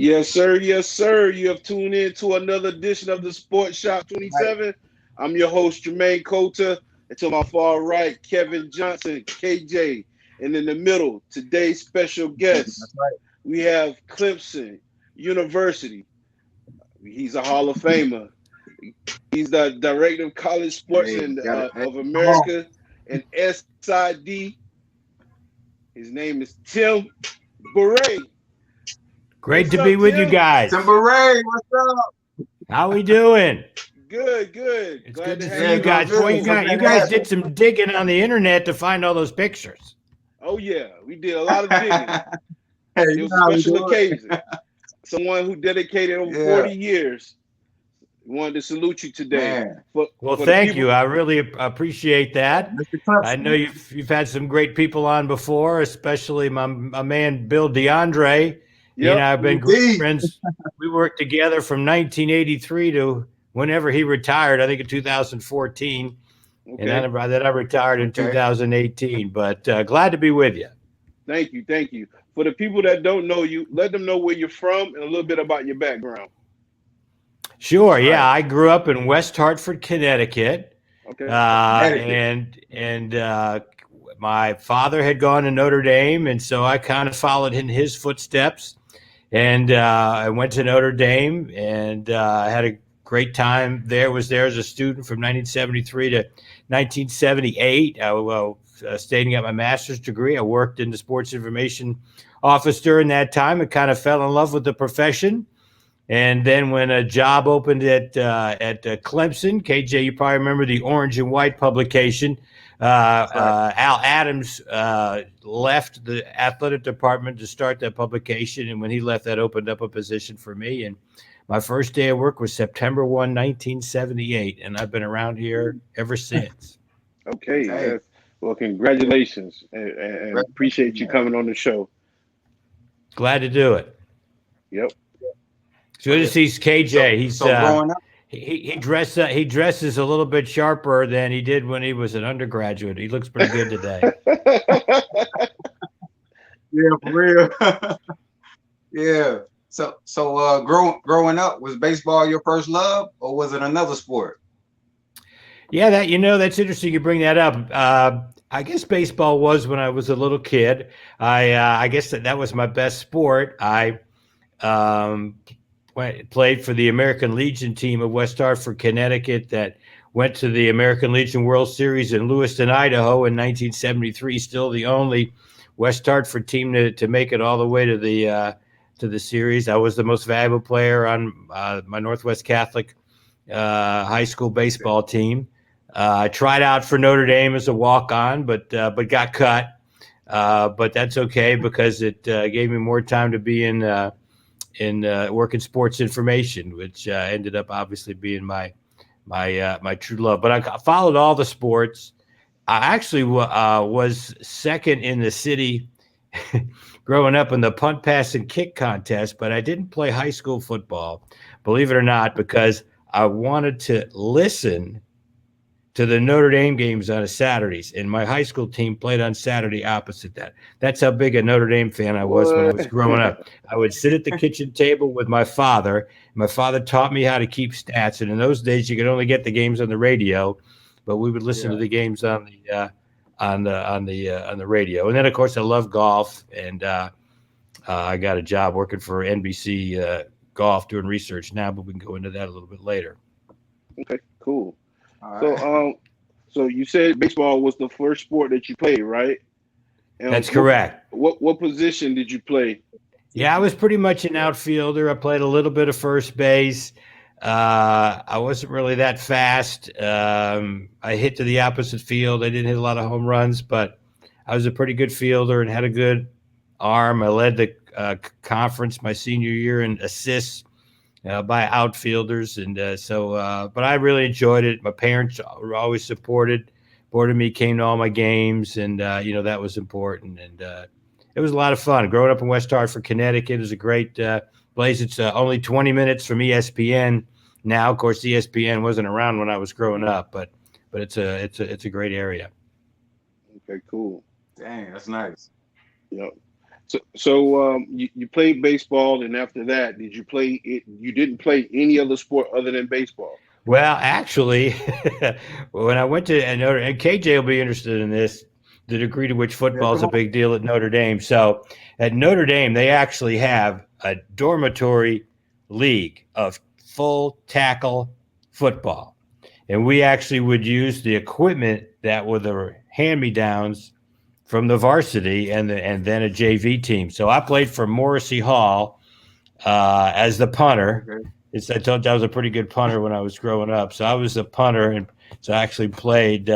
Yes, sir. Yes, sir. You have tuned in to another edition of the Sports Shop Right. 27. I'm your host, Jermaine Coulter. And to my far right, Kevin Johnson, KJ. And in the middle, today's special guest, That's right. we have Clemson University. He's a Hall of Famer. He's the director of college sports Hey, got it. Hey, of come on. America and SID. His name is Tim Bourret. Great What's to be up, with you Tim? guys. Timber what's up? How we doing? Good, good. It's Glad good to to have see Yeah, you you on doing the guys. good. Boy, show. So you glad to guys have did you. some digging on the internet to find all those pictures. Oh yeah, we did a lot of digging. Hey, It you was know a how we special do it. occasion. Someone who dedicated over Yeah, 40 years. We wanted to salute you today. man. Well, For the thank people, you. I really appreciate that. Mr. I know Clemson. you've had some great people on before, especially my man Bill DeAndre. He and yep. I have been great Indeed. friends. We worked together from 1983 to whenever he retired. I think in 2014, and Okay. then I retired in Okay. 2018. But glad to be with you. Thank you. Thank you. For the people that don't know you, let them know where you're from and a little bit about your background. Sure. Yeah, Right. I grew up in West Hartford, Connecticut, Okay. Connecticut. and my father had gone to Notre Dame, and so I kind of followed in his footsteps, and I went to Notre Dame, and I had a great time there. Was there as a student from 1973 to 1978. Staying at my master's degree. I worked in the sports information office during that time, and kind of fell in love with the profession. And then when a job opened at Clemson, KJ, you probably remember the Orange and White publication. That's right. Al Adams left the athletic department to start that publication, and when he left, that opened up a position for me. And my first day of work was September 1, 1978, and I've been around here ever since. Okay. Hey, Well, congratulations and appreciate you man. coming on the show. Glad to do it. Yep. It's good to see So, KJ. He's so growing up, he dresses a little bit sharper than he did when he was an undergraduate. He looks pretty good today. yeah, for real. Yeah. So, growing up, was baseball your first love, or was it another sport? Yeah, that's interesting. You bring that up. I guess baseball was when I was a little kid. I guess that was my best sport. I um, played for the American Legion team of West Hartford, Connecticut, that went to the American Legion World Series in Lewiston, Idaho, in 1973. Still the only West Hartford team to make it all the way to the series. I was the most valuable player on my Northwest Catholic high school baseball team. I tried out for Notre Dame as a walk-on, but got cut. But that's okay because it gave me more time to be in working sports information, which ended up obviously being my true love. But I followed all the sports. I actually was second in the city growing up in the punt, pass, and kick contest, but I didn't play high school football, believe it or not, because I wanted to listen to the Notre Dame games on a Saturdays, and my high school team played on Saturday opposite that. That's how big a Notre Dame fan I was when I What? was growing up. I would sit at the kitchen table with my father. My father taught me how to keep stats, and in those days you could only get the games on the radio, but we would listen to Yeah. the games on the radio. And then of course I love golf, and I got a job working for NBC Golf doing research now, but we can go into that a little bit later. Okay. Cool. All So right. so you said baseball was the first sport that you played, right? And That's correct. what position did you play? Yeah, I was pretty much an outfielder. I played a little bit of first base. I wasn't really that fast. I hit to the opposite field. I didn't hit a lot of home runs, but I was a pretty good fielder and had a good arm. I led the conference my senior year in assists by outfielders, and but I really enjoyed it. My parents were always supported me, came to all my games, and that was important. And it was a lot of fun. Growing up in West Hartford, Connecticut is a great place. It's only 20 minutes from ESPN now. Of course, ESPN wasn't around when I was growing up, but it's a great area. Okay, cool. Dang, that's nice. Yep. So you played baseball, and after that, did you play it? You didn't play any other sport other than baseball. Well, actually, when I went to Notre, and KJ will be interested in this, the degree to which Yeah, football is come a on. big deal at Notre Dame. So at Notre Dame, they actually have a dormitory league of full tackle football. And we actually would use the equipment that were the hand-me-downs from the varsity and then a JV team. So I played for Morrissey Hall as the punter. Okay. I told you I was a pretty good punter when I was growing up. So I was a punter, and so I actually played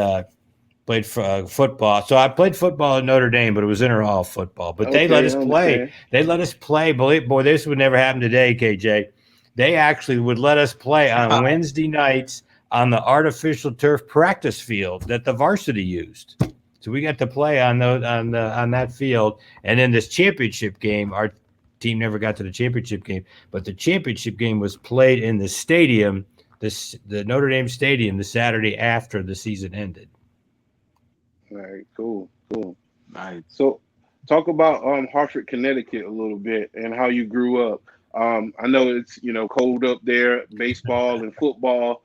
football. So I played football at Notre Dame, but it was inter hall football. But they let Okay, us I play. understand. They let us play. Boy, this would never happen today, KJ. They actually would let us play on Wednesday nights on the artificial turf practice field that the varsity used. So we got to play on that field, and then this championship game. Our team never got to the championship game, but the championship game was played in the stadium, the Notre Dame Stadium, the Saturday after the season ended. All right, cool. Nice. So, talk about Hartford, Connecticut a little bit and how you grew up. I know it's cold up there. Baseball and football,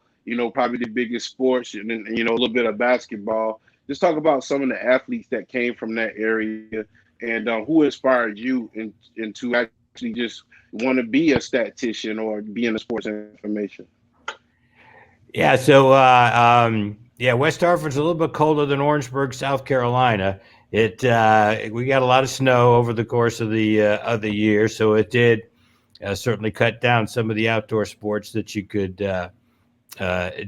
probably the biggest sports, and then a little bit of basketball. Just talk about some of the athletes that came from that area, and who inspired you into actually just want to be a statistician or be in the sports information. Yeah, so West Hartford's a little bit colder than Orangeburg, South Carolina. We got a lot of snow over the course of the year, so it did certainly cut down some of the outdoor sports that you could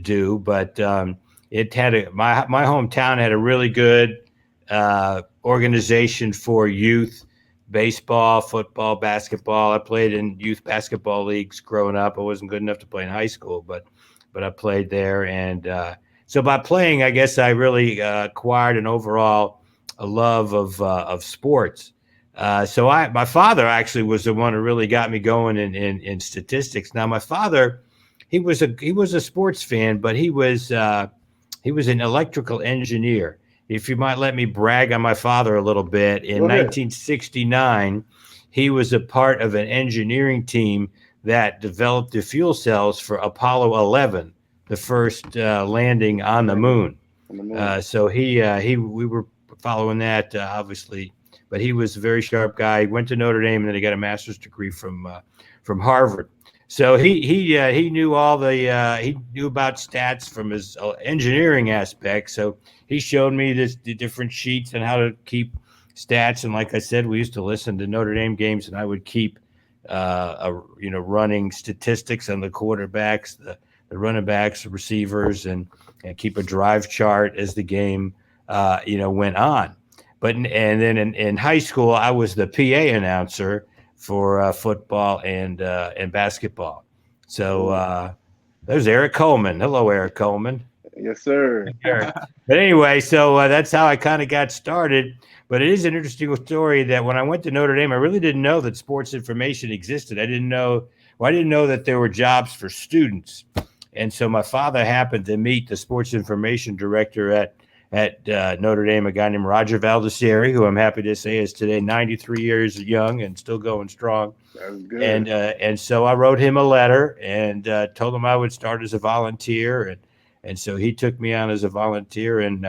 do. But it had my hometown had a really good organization for youth baseball, football, basketball. I played in youth basketball leagues growing up. I wasn't good enough to play in high school, but I played there, and so by playing, I guess I really acquired an overall a love of sports. My father actually was the one who really got me going in statistics. Now my father, he was a sports fan, but he was an electrical engineer. If you might let me brag on my father a little bit, in Go ahead. 1969, he was a part of an engineering team that developed the fuel cells for Apollo 11, the first landing on the moon. On the moon. So we were following that obviously, but he was a very sharp guy. He went to Notre Dame and then he got a master's degree from Harvard. So he knew he knew about stats from his engineering aspect. So he showed me the different sheets and how to keep stats. And like I said, we used to listen to Notre Dame games, and I would keep running statistics on the quarterbacks, the running backs, the receivers, and keep a drive chart as the game went on. But and then in high school, I was the PA announcer for football and basketball. So there's Eric Coleman. Hello, Eric Coleman. Yes, sir. Eric. But anyway, so that's how I kind of got started. But it is an interesting story that when I went to Notre Dame, I really didn't know that sports information existed. I didn't know that there were jobs for students. And so my father happened to meet the sports information director at Notre Dame, a guy named Roger Valdicieri, who I'm happy to say is today 93 years young and still going strong. That's good. And so I wrote him a letter and told him I would start as a volunteer. And so he took me on as a volunteer, and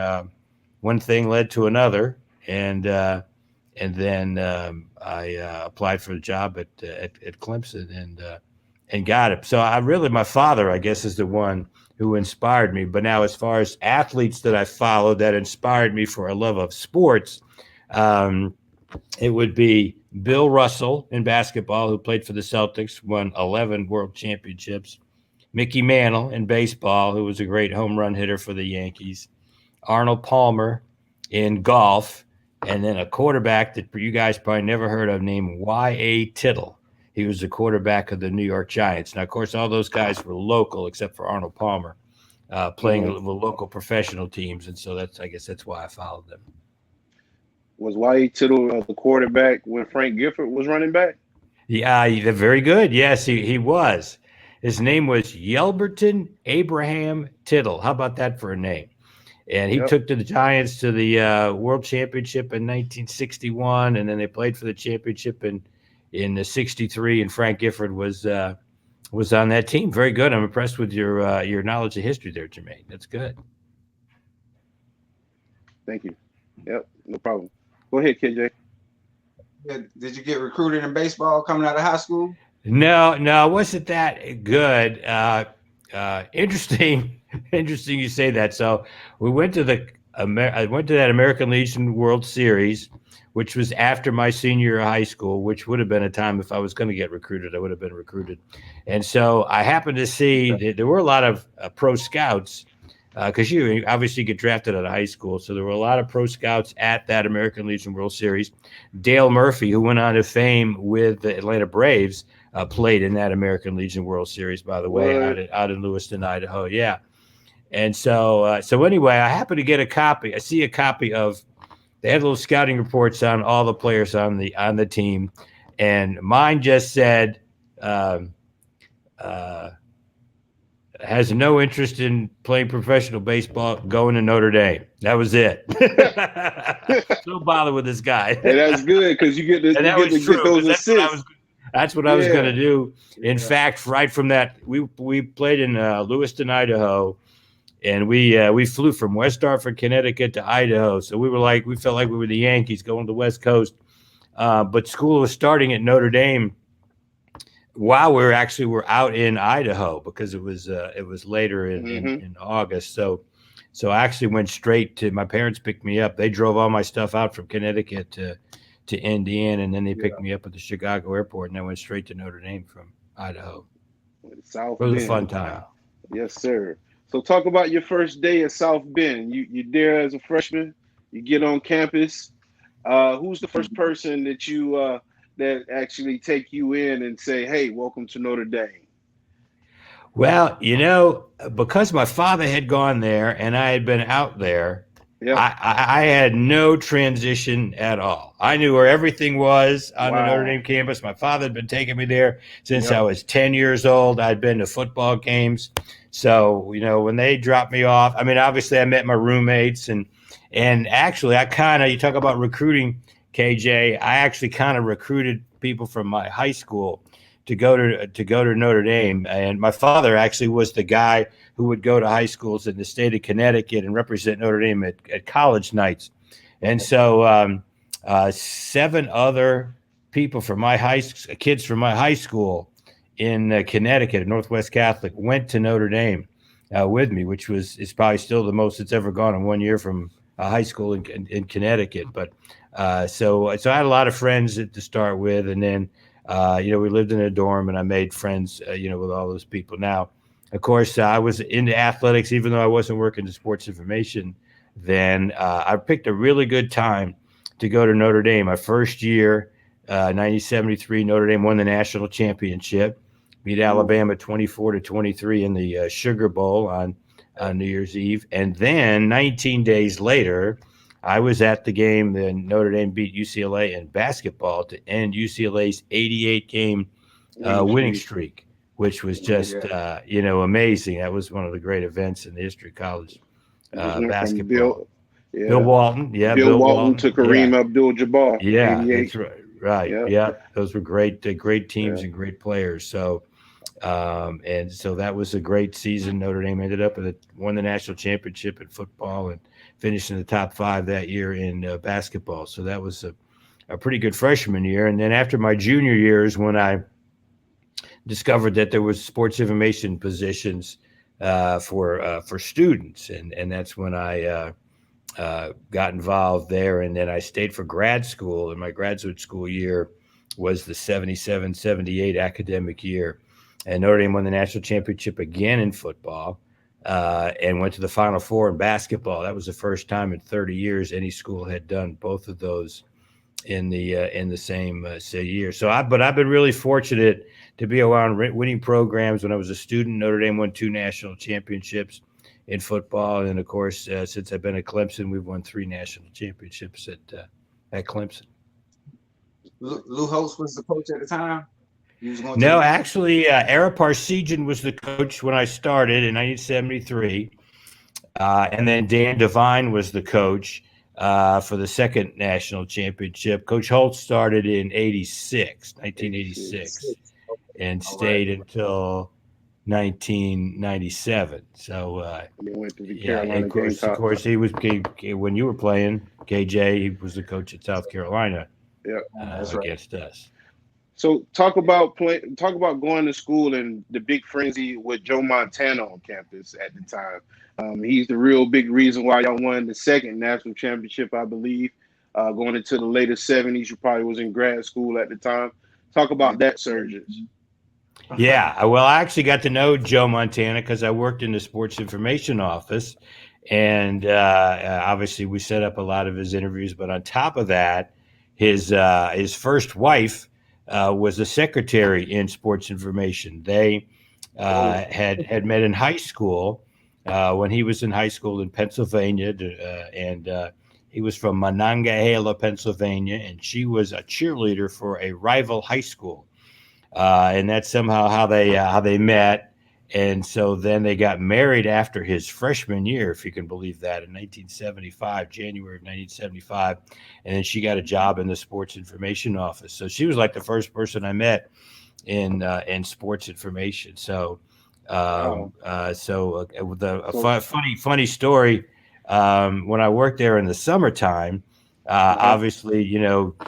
one thing led to another. And then I applied for a job at Clemson and got it. So my father, I guess, is the one who inspired me. But now, as far as athletes that I followed that inspired me for a love of sports, it would be Bill Russell in basketball, who played for the Celtics, won 11 world championships. Mickey Mantle in baseball, who was a great home run hitter for the Yankees. Arnold Palmer in golf, and then a quarterback that you guys probably never heard of named Y.A. Tittle. He was the quarterback of the New York Giants. Now, of course, all those guys were local except for Arnold Palmer, playing with local professional teams. And so I guess that's why I followed them. Was Y.A. Tittle the quarterback when Frank Gifford was running back? Yeah, very good. Yes, he was. His name was Yelberton Abraham Tittle. How about that for a name? And he Yep. took the Giants to the World Championship in 1961, and then they played for the championship in the '63. And Frank Gifford was on that team. Very good. I'm impressed with your knowledge of history there, Jermaine. That's good. Thank you. Yep. No problem. Go ahead, KJ. Did you get recruited in baseball coming out of high school? No, it wasn't that good. Interesting, interesting you say that. So we went to I went to that American Legion World Series, which was after my senior year of high school, which would have been a time if I was going to get recruited, I would have been recruited. And so I happened to see that there were a lot of pro scouts because you obviously get drafted out of high school. So there were a lot of pro scouts at that American Legion World Series. Dale Murphy, who went on to fame with the Atlanta Braves, played in that American Legion World Series, by the way, out in Lewiston, Idaho. Yeah. And so anyway, I happened to get a copy. I see a copy of, they had little scouting reports on all the players on the team. And mine just said, has no interest in playing professional baseball, going to Notre Dame. That was it. Don't bother with this guy. Hey, that's good because you get to get those assists. That's what I was going to do. In fact, right from that, we played in Lewiston, Idaho, and we flew from West Hartford, Connecticut to Idaho. So we felt like we were the Yankees going to the West Coast. But school was starting at Notre Dame while we're out in Idaho because it was later in August. So I actually went straight to, my parents picked me up. They drove all my stuff out from Connecticut to Indiana, and then they picked me up at the Chicago airport, and I went straight to Notre Dame from Idaho. South It was Bend. a fun time. Yes, sir. So talk about your first day at South Bend. You're there as a freshman. You get on campus. Who's the first person that you that actually take you in and say, "Hey, welcome to Notre Dame"? Well, because my father had gone there and I had been out there, I had no transition at all. I knew where everything was on the Notre Dame campus. My father had been taking me there since I was 10 years old. I'd been to football games. So, when they dropped me off, I mean, obviously I met my roommates and actually you talk about recruiting, KJ, I actually kind of recruited people from my high school to go to Notre Dame. And my father actually was the guy who would go to high schools in the state of Connecticut and represent Notre Dame at college nights. And so 7 other people from kids from my high school in Connecticut, Northwest Catholic, went to Notre Dame with me, which is probably still the most it's ever gone in 1 year from high school in Connecticut. But so I had a lot of friends to start with, and then we lived in a dorm, and I made friends, with all those people. Now, of course, I was into athletics, even though I wasn't working in sports information then. I picked a really good time to go to Notre Dame. My first year, 1973, Notre Dame won the national championship, beat Alabama 24-23 in the Sugar Bowl on New Year's Eve. And then 19 days later, I was at the game that Notre Dame beat UCLA in basketball to end UCLA's 88-game winning streak, which was just, amazing. That was one of the great events in the history of college basketball. Bill Walton. Yeah, Bill Walton to Kareem Abdul-Jabbar. Yeah, 88. that's right. Right. Yeah. Those were great teams and great players. So, and so that was a great season. Notre Dame ended up won the national championship in football and finished in the top 5 that year in basketball. So that was a pretty good freshman year. And then after my junior years, when I discovered that there was sports information positions for students, and that's when I got involved there. And then I stayed for grad school, and my graduate school year was the 77-78 academic year. And Notre Dame won the national championship again in football and went to the Final Four in basketball. That was the first time in 30 years any school had done both of those in the same year. So I've been really fortunate to be around winning programs. When I was a student, Notre Dame won 2 national championships in football, and of course, since I've been at Clemson, we've won 3 national championships at Clemson. Lou Holtz was the coach at the time. No, actually, Ara Parsegian was the coach when I started in 1973. And then Dan Devine was the coach for the second national championship. Coach Holt started in 1986, and All right. stayed until 1997. So, They went to the yeah, and Carolina of course, Gamecocks. he was when you were playing KJ. He was the coach at South Carolina Yeah. That's right. against us. So talk about going to school and the big frenzy with Joe Montana on campus at the time. He's the real big reason why y'all won the second national championship, I believe. Going into the later '70s, you probably was in grad school at the time. Talk about that surges. Yeah, well, I actually got to know Joe Montana because I worked in the sports information office, and obviously we set up a lot of his interviews. But on top of that, his first wife was a secretary in sports information. They had met in high school when he was in high school in Pennsylvania, and he was from Monongahela, Pennsylvania, and she was a cheerleader for a rival high school. And that's somehow how they met. And so then they got married after his freshman year, if you can believe that, in 1975, January of 1975. And then she got a job in the sports information office. So she was like the first person I met in sports information. So, Wow. with So funny story. When I worked there in the summertime, uh-huh. obviously,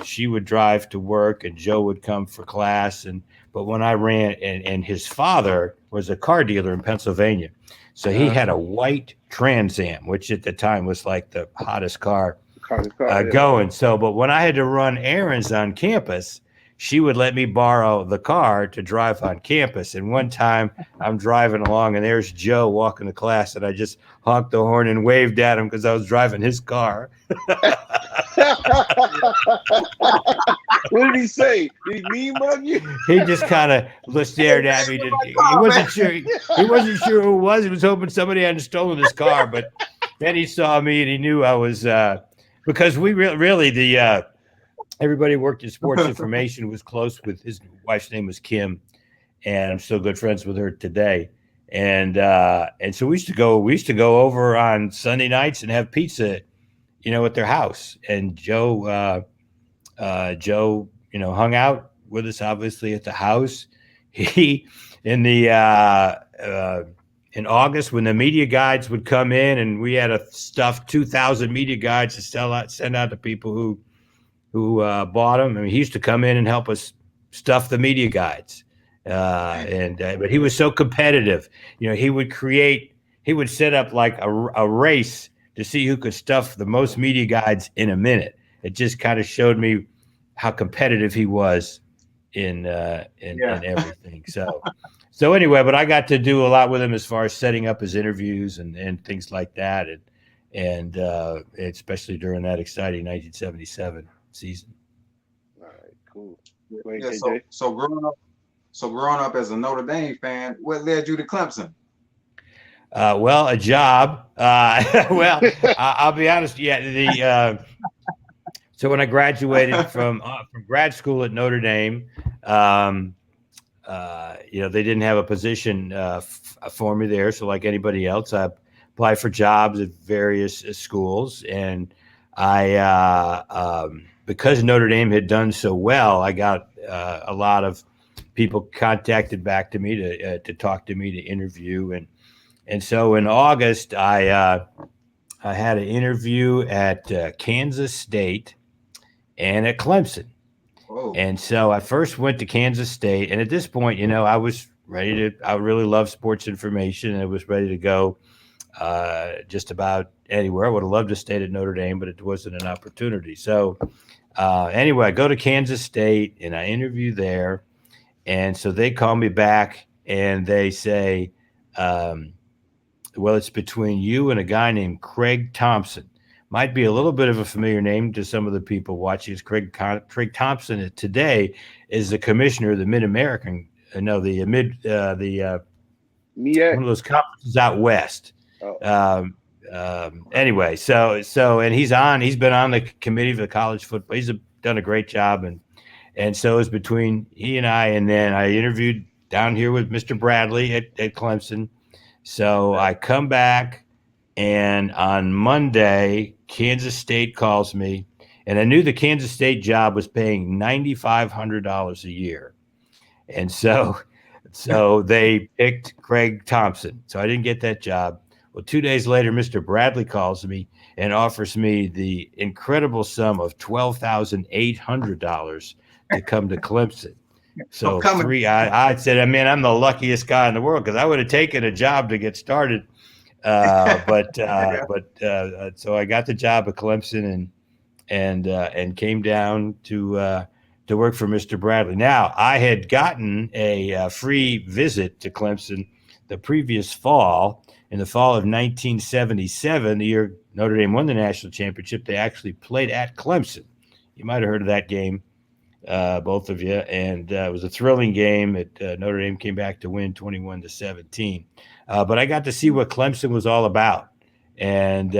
she would drive to work and Joe would come for class. But when I ran, and his father was a car dealer in Pennsylvania, so he Uh-huh. had a white Trans Am, which at the time was like the hottest car Car, yeah. going. So, but when I had to run errands on campus, she would let me borrow the car to drive on campus. And one time I'm driving along and there's Joe walking to class, and I just honked the horn and waved at him because I was driving his car. What did he say? Did he mean mug you? He just kind of stared at me. He wasn't sure. He wasn't sure who it was. He was hoping somebody hadn't stolen his car. But then he saw me and he knew I was because we really the everybody worked in sports information, was close with his wife's name was Kim, and I'm still good friends with her today. And so we used to go over on Sunday nights and have pizza, at their house. And Joe, hung out with us obviously at the house. He in the in August when the media guides would come in, and we had to stuff 2,000 media guides to send out to people who bought them. I mean, he used to come in and help us stuff the media guides. But he was so competitive. He would set up like a race to see who could stuff the most media guides in a minute. It just kind of showed me how competitive he was in everything. So anyway, but I got to do a lot with him as far as setting up his interviews and things like that, and especially during that exciting 1977 season. All right, cool. Go ahead, Yeah. KJ. So growing up as a Notre Dame fan, what led you to Clemson? Well, a job. I'll be honest. Yeah, so when I graduated from grad school at Notre Dame, they didn't have a position for me there. So like anybody else, I applied for jobs at various schools, and because Notre Dame had done so well, I got a lot of people contacted back to me to talk to me, to interview, and so in August I had an interview at Kansas State and at Clemson. Oh, And so I first went to Kansas State, and at this point, I was ready to. I really love sports information, and I was ready to go just about anywhere. I would have loved to stay at Notre Dame, but it wasn't an opportunity. So anyway, I go to Kansas State, and I interview there, and so they call me back, and they say, "Well, it's between you and a guy named Craig Thompson." Might be a little bit of a familiar name to some of the people watching. Craig Thompson today is the commissioner of the Mid American, Miak. one of those conferences out west. Oh, Anyway, and he's been on the committee for the college football. He's done a great job, and so it's between he and I. And then I interviewed down here with Mr. Bradley at Clemson. So I come back And on Monday, Kansas State calls me, and I knew the Kansas State job was paying $9,500 a year. And so they picked Craig Thompson. So I didn't get that job. Well, 2 days later, Mr. Bradley calls me and offers me the incredible sum of $12,800 to come to Clemson. I'm So coming. I said, I mean, I'm the luckiest guy in the world because I would have taken a job to get started. So I got the job at Clemson and came down to work for Mr. Bradley. Now, I had gotten a free visit to Clemson the previous fall. In the fall of 1977, the year Notre Dame won the national championship, they actually played at Clemson. You might have heard of that game, both of you. And it was a thrilling game. Notre Dame came back to win 21-17. But I got to see what Clemson was all about. And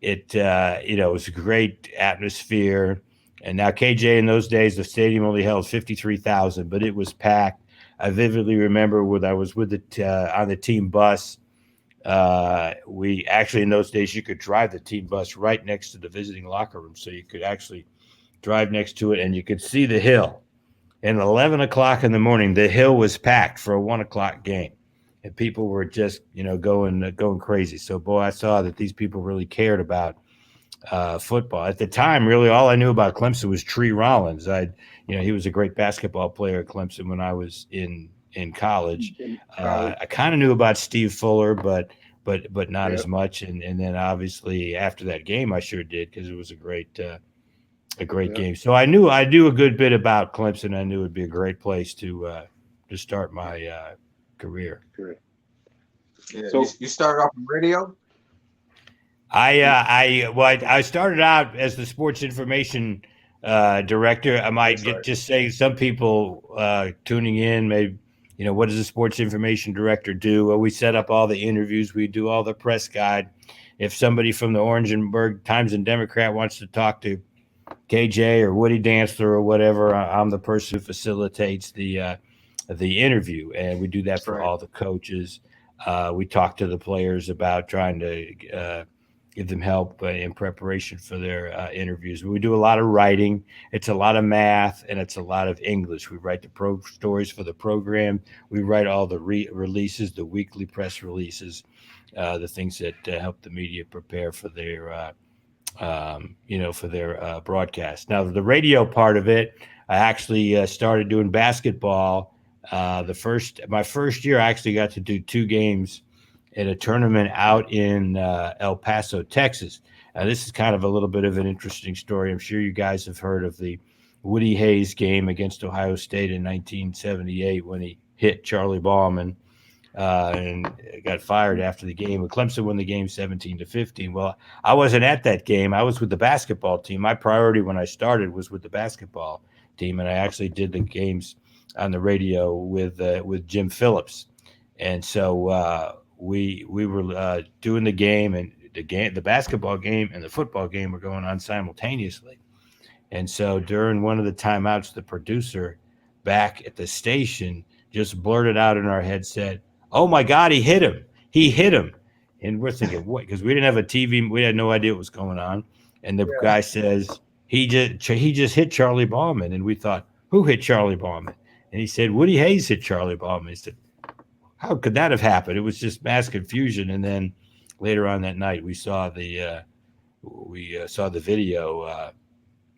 it was a great atmosphere. And now KJ, in those days, the stadium only held 53,000, but it was packed. I vividly remember when I was with on the team bus. We actually, in those days, you could drive the team bus right next to the visiting locker room, so you could actually drive next to it, and you could see the hill. And 11 o'clock in the morning, the hill was packed for a 1 o'clock game, and people were just going crazy. So, boy, I saw that these people really cared about football. At the time, really, all I knew about Clemson was Tree Rollins. He was a great basketball player at Clemson when I was in college. I kind of knew about Steve Fuller, but not as much. And then obviously after that game, I sure did because it was a great game. So I knew a good bit about Clemson. I knew it'd be a great place to start my career. Correct. Yeah, so you started off on radio. I started out as the sports information director. I might just say some people tuning in, maybe, what does a sports information director do? Well, we set up all the interviews. We do all the press guide. If somebody from the Orangeburg Times and Democrat wants to talk to KJ or Woody Dantzler or whatever, I'm the person who facilitates the interview, and we do that for all the coaches. We talk to the players about trying to give them help in preparation for their interviews. We do a lot of writing. It's a lot of math, and it's a lot of English. We write the stories for the program. We write all the releases, the weekly press releases, the things that help the media prepare for their broadcast. Now, the radio part of it, I actually started doing basketball. My first year, I actually got to do 2 games at a tournament out in El Paso, Texas. This is kind of a little bit of an interesting story. I'm sure you guys have heard of the Woody Hayes game against Ohio State in 1978 when he hit Charlie Ballman and got fired after the game. Clemson won the game 17-15. Well, I wasn't at that game. I was with the basketball team. My priority when I started was with the basketball team, and I actually did the games on the radio with Jim Phillips. And so we were doing the game, and the basketball game and the football game were going on simultaneously. And so during one of the timeouts, the producer back at the station just blurted out in our headset, "Oh my God, he hit him! He hit him!" And we're thinking, what? Because we didn't have a TV, we had no idea what was going on. And the guy says, he just hit Charlie Ballman. And we thought, who hit Charlie Ballman? And he said, Woody Hayes hit Charlie Ballman. He said, how could that have happened? It was just mass confusion. And then later on that night, we saw the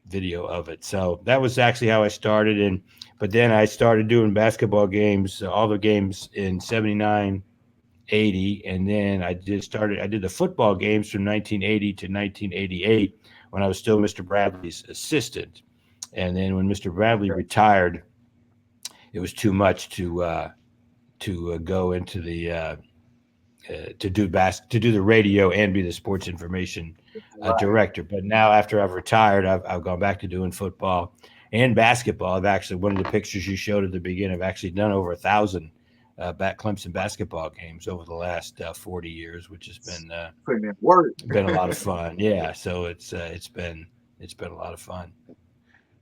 video of it. So that was actually how I started. But then I started doing basketball games, all the games in 79, 80. And then I did the football games from 1980 to 1988 when I was still Mr. Bradley's assistant. And then when Mr. Bradley retired, it was too much to go into the to do the radio and be the sports information director. But now after I've retired, I've gone back to doing football and basketball. I've actually, one of the pictures you showed at the beginning, I've actually done over 1,000 Clemson basketball games over the last 40 years, which has been been a lot of fun. Yeah, so it's been a lot of fun.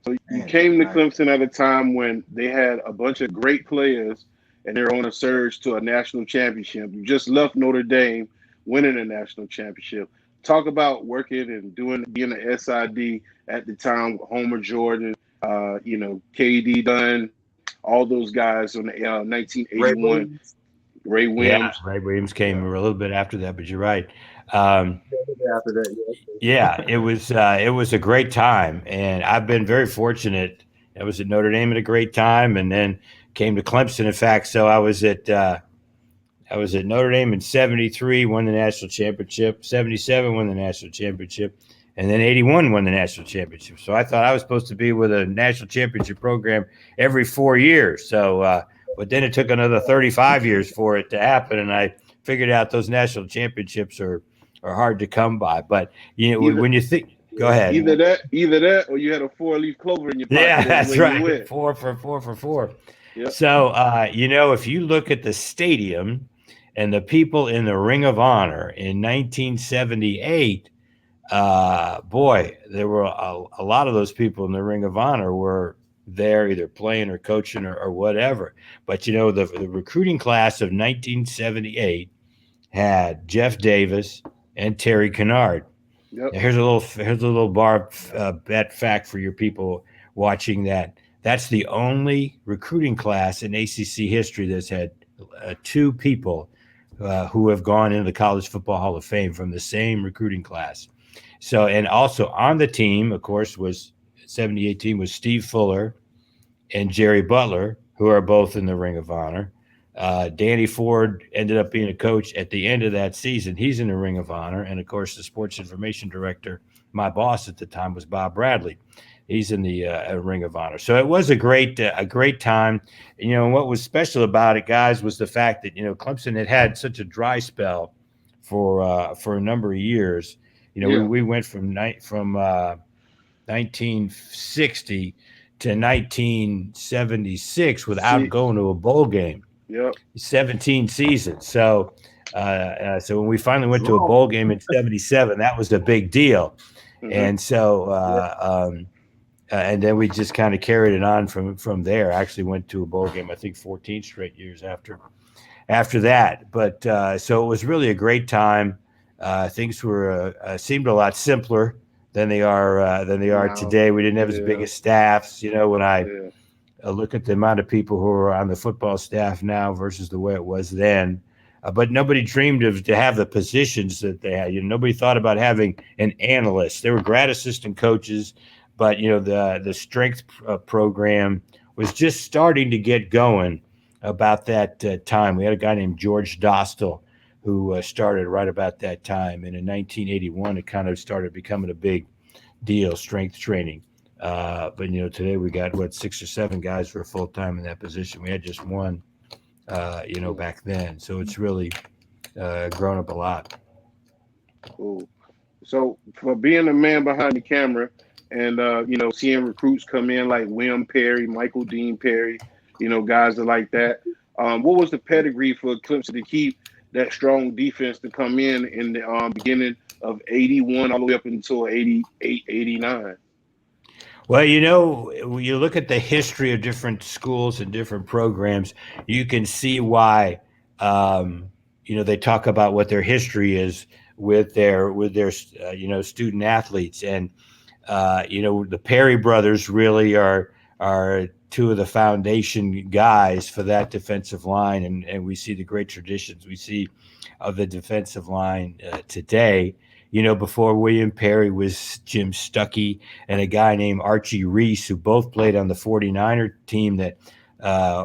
So you came to Clemson at a time when they had a bunch of great players and they're on a surge to a national championship. You just left Notre Dame winning a national championship. Talk about working and being an SID at the time with Homer Jordan, KD Dunn, all those guys on the Ray 1981, Williams. Ray Yeah, Williams. Ray Williams came Yeah, a little bit after that, but you're right. Um, After that, yeah, it was a great time, and I've been very fortunate. I was at Notre Dame at a great time, and then came to Clemson. In fact, so I was at Notre Dame in '73, won the national championship. '77 won the national championship, and then '81 won the national championship. So I thought I was supposed to be with a national championship program every 4 years. But then it took another 35 years for it to happen, and I figured out those national championships are hard to come by. But either when you think, go yeah. ahead. either that, or you had a 4-leaf clover in your Yeah, pocket that's everywhere you right. went. 4 for 4 for 4. Yep. So, if you look at the stadium and the people in the Ring of Honor in 1978, boy, there were a lot of those people in the Ring of Honor were there either playing or coaching or whatever. But, the recruiting class of 1978 had Jeff Davis and Terry Kennard. Yep. Now, here's a little bar bet fact for your people watching that. That's the only recruiting class in ACC history that's had two people who have gone into the College Football Hall of Fame from the same recruiting class. So, and also on the team, of course, was 78 team was Steve Fuller and Jerry Butler, who are both in the Ring of Honor. Danny Ford ended up being a coach at the end of that season. He's in the Ring of Honor. And of course, the sports information director, my boss at the time, was Bob Bradley. He's in the Ring of Honor. So it was a great time. And what was special about it, guys, was the fact that, Clemson had such a dry spell for a number of years. Yeah. We went from 1960 to 1976 without Six. going to a bowl game. Yep. 17 seasons. So when we finally went to a bowl game in '77, that was a big deal. Mhm. And so and then we just kind of carried it on from there. I actually went to a bowl game, I think 14 straight years after that. But so it was really a great time. Things were seemed a lot simpler than they are Now, today. We didn't have as big yeah. as staffs. When I Yeah. look at the amount of people who are on the football staff now versus the way it was then. But nobody dreamed to have the positions that they had. Nobody thought about having an analyst. There were grad assistant coaches, but the strength program was just starting to get going about that time. We had a guy named George Dostal who started right about that time, and in 1981 it kind of started becoming a big deal, strength training. But today we got 6 or 7 guys who are full time in that position. We had just one, back then. So it's really grown up a lot. Cool. So for being a man behind the camera and seeing recruits come in like William Perry, Michael Dean Perry, guys are like that. What was the pedigree for Clemson to keep that strong defense to come in the beginning of '81 all the way up until '88, '89? Well, when you look at the history of different schools and different programs, you can see why, they talk about what their history is with their student athletes. And, the Perry brothers really are two of the foundation guys for that defensive line. And we see the great traditions we see of the defensive line today. Before William Perry was Jim Stuckey and a guy named Archie Reese, who both played on the 49er team that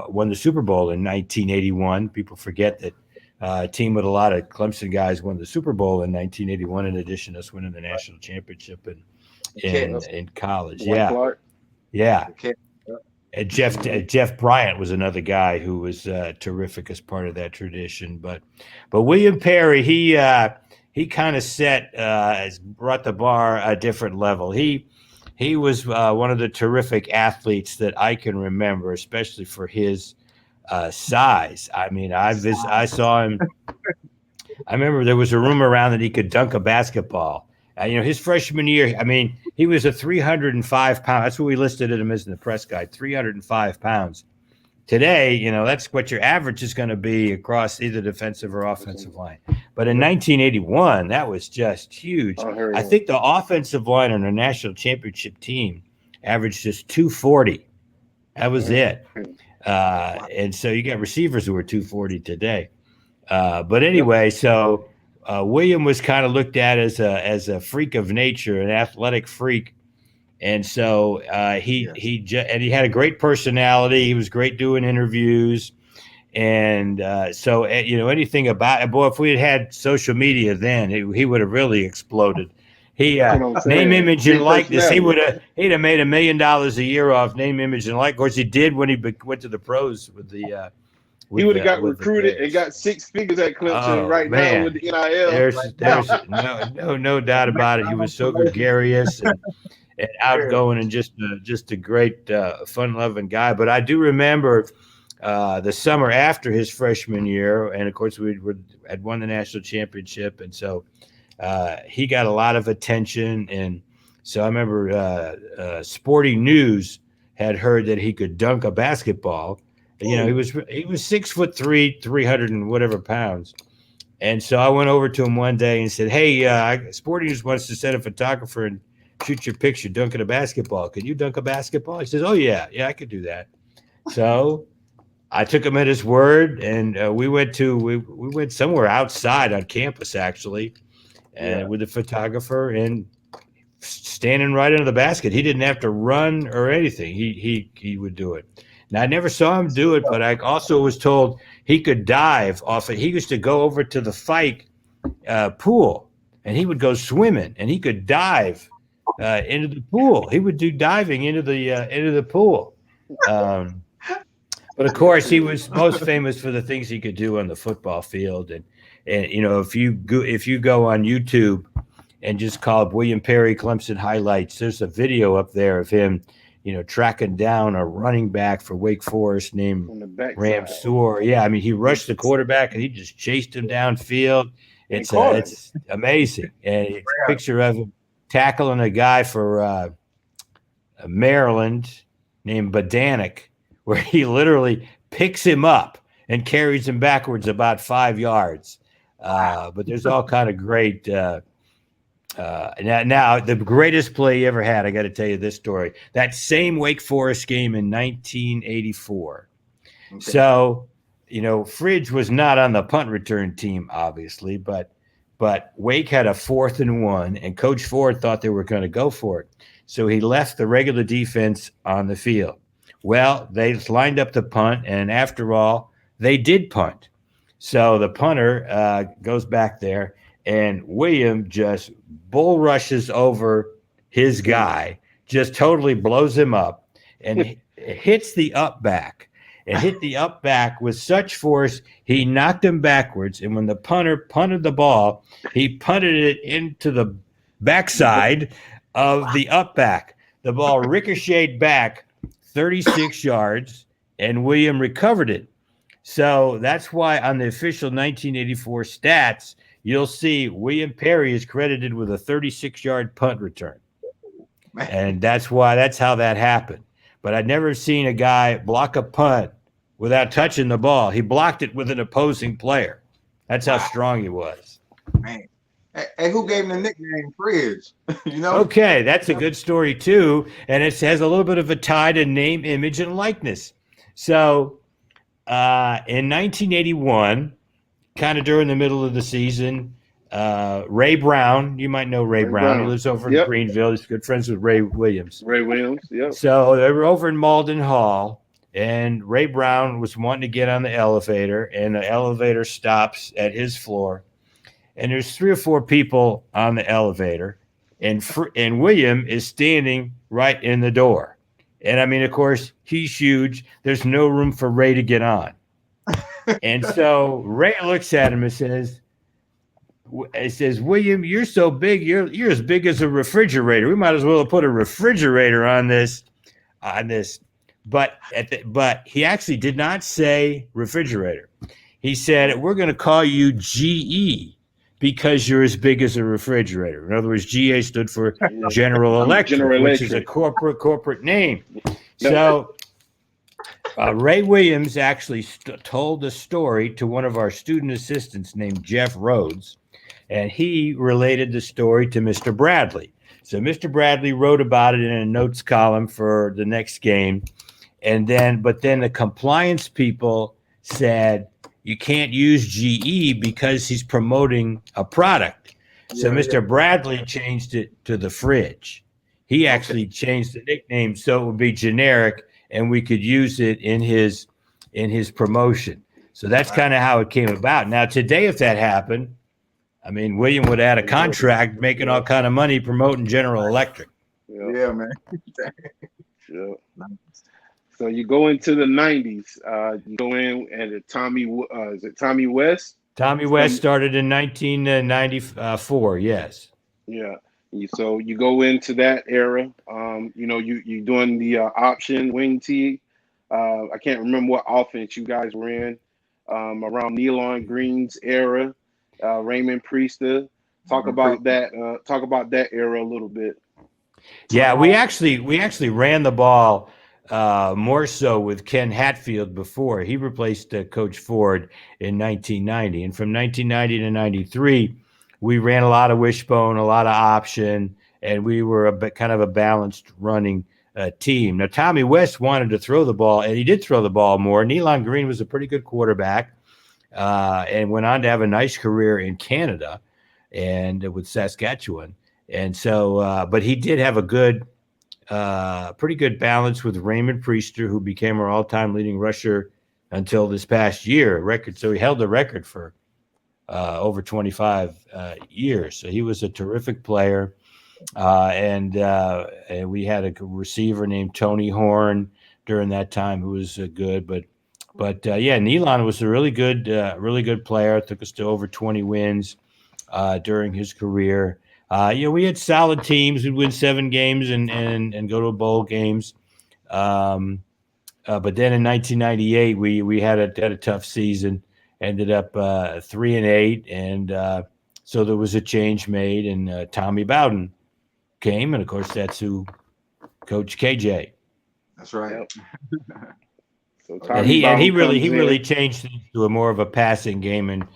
won the Super Bowl in 1981. People forget that a team with a lot of Clemson guys won the Super Bowl in 1981, in addition to us winning the national championship in college. Dwight Clark. Yeah. And Jeff Bryant was another guy who was terrific as part of that tradition. But William Perry, he kind of brought the bar a different level. He was one of the terrific athletes that I can remember, especially for his size. I mean, I saw him. I remember there was a rumor around that he could dunk a basketball. His freshman year, I mean, he was a 305 pound. That's what we listed him as in the press guide, 305 pounds. today, that's what your average is going to be across either defensive or offensive line. But in 1981, that was just huge. I think the offensive line on a national championship team averaged just 240. That was it. And so you got receivers who were 240 today. But anyway, so William was kind of looked at as a freak of nature, an athletic freak. And so he had a great personality. He was great doing interviews. And so, anything about it, boy, if we had social media then, he would have really exploded. He name, image, and likeness. He'd have made $1 million a year off name, image, and likeness. Of course, he did when he went to the pros with the. He would have got recruited and got 6 figures at Clemson now with the NIL. There's no doubt about it. He was so gregarious and outgoing and just a great fun-loving guy. But I do remember the summer after his freshman year, and of course we had won the national championship, and so he got a lot of attention. And so I remember Sporting News had heard that he could dunk a basketball. He was 6'3", 300 and whatever pounds. And so I went over to him one day and said, "Hey, Sporting News wants to send a photographer and shoot your picture dunking a basketball. Can you dunk a basketball?" He says, "Oh yeah, I could do that." So I took him at his word, and we went somewhere outside on campus actually, with the photographer, and standing right under the basket. He didn't have to run or anything. He would do it. Now, I never saw him do it, but I also was told he could dive off it. He used to go over to the Fike pool, and he would go swimming, and he could dive into the pool. He would do diving into the pool. But of course, he was most famous for the things he could do on the football field. And if you go on YouTube and just call William Perry Clemson highlights, there's a video up there of him, tracking down a running back for Wake Forest named Ramsour. Yeah, I mean, he rushed the quarterback and he just chased him downfield. It's amazing. And it's a picture of him tackling a guy for Maryland named Badanik, where he literally picks him up and carries him backwards about 5 yards. But there's all kind of great. Now, the greatest play he ever had, I got to tell you this story. That same Wake Forest game in 1984. Okay. So, Fridge was not on the punt return team, obviously, but Wake had a 4th and 1, and Coach Ford thought they were going to go for it. So he left the regular defense on the field. Well, they lined up the punt, and after all, they did punt. So the punter goes back there, and William just bull rushes over his guy, just totally blows him up, and hits the up back. And hit the up back with such force, he knocked him backwards. And when the punter punted the ball, he punted it into the backside of the up back. The ball ricocheted back 36 yards, and William recovered it. So that's why on the official 1984 stats, you'll see William Perry is credited with a 36-yard punt return. And that's how that happened. But I'd never seen a guy block a punt without touching the ball. He blocked it with an opposing player. That's how strong he was. Man. Hey, who gave him the nickname Fridge? Okay, that's a good story too. And it has a little bit of a tie to name, image, and likeness. So in 1981, kind of during the middle of the season, Ray Brown, you might know Ray Brown. He lives over in Greenville. He's good friends with Ray Williams. Yep. So they were over in Malden Hall, and Ray Brown was wanting to get on the elevator, and the elevator stops at his floor. And there's 3 or 4 people on the elevator, and William is standing right in the door. And I mean, of course, he's huge. There's no room for Ray to get on. And so Ray looks at him and says, "William, you're so big. You're as big as a refrigerator. We might as well have put a refrigerator on this." But he actually did not say refrigerator. He said, "We're going to call you GE because you're as big as a refrigerator." In other words, GA stood for General Electric, which is a corporate name. Yep. So Ray Williams actually told the story to one of our student assistants named Jeff Rhodes, and he related the story to Mr. Bradley. So Mr. Bradley wrote about it in a notes column for the next game, but then the compliance people said you can't use GE because he's promoting a product. So Mr. Bradley changed it to the fridge. He actually changed the nickname so it would be generic and we could use it in his promotion. So that's kind of how it came about. Now today, if that happened, I mean, William would add a contract making all kind of money promoting General Electric. Yeah, man. Yeah. So you go into the 90s. You go in at is it Tommy West? Tommy West started in 1994, yes. Yeah. So you go into that era. You're doing the option wing tee. I can't remember what offense you guys were in around Nealon Green's era. Raymond Priester. Talk about that era a little bit. Yeah, we actually ran the ball more so with Ken Hatfield before. He replaced Coach Ford in 1990. And from 1990 to 93, we ran a lot of wishbone, a lot of option, and we were kind of a balanced running team. Now, Tommy West wanted to throw the ball, and he did throw the ball more. Nealon Green was a pretty good quarterback and went on to have a nice career in Canada and with Saskatchewan. And so, but he did have a pretty good balance with Raymond Priester, who became our all-time leading rusher until this past year record. So he held the record for over 25 years. So he was a terrific player. And we had a receiver named Tony Horn during that time who was good. But Nealon was a really good player. Took us to over 20 wins during his career. We had solid teams. We'd win 7 games and go to bowl games. But then in 1998, we had a tough season. Ended up 3-8, and so there was a change made, and Tommy Bowden came, and of course that's who coached KJ. That's right. So and he really changed things to a more of a passing game and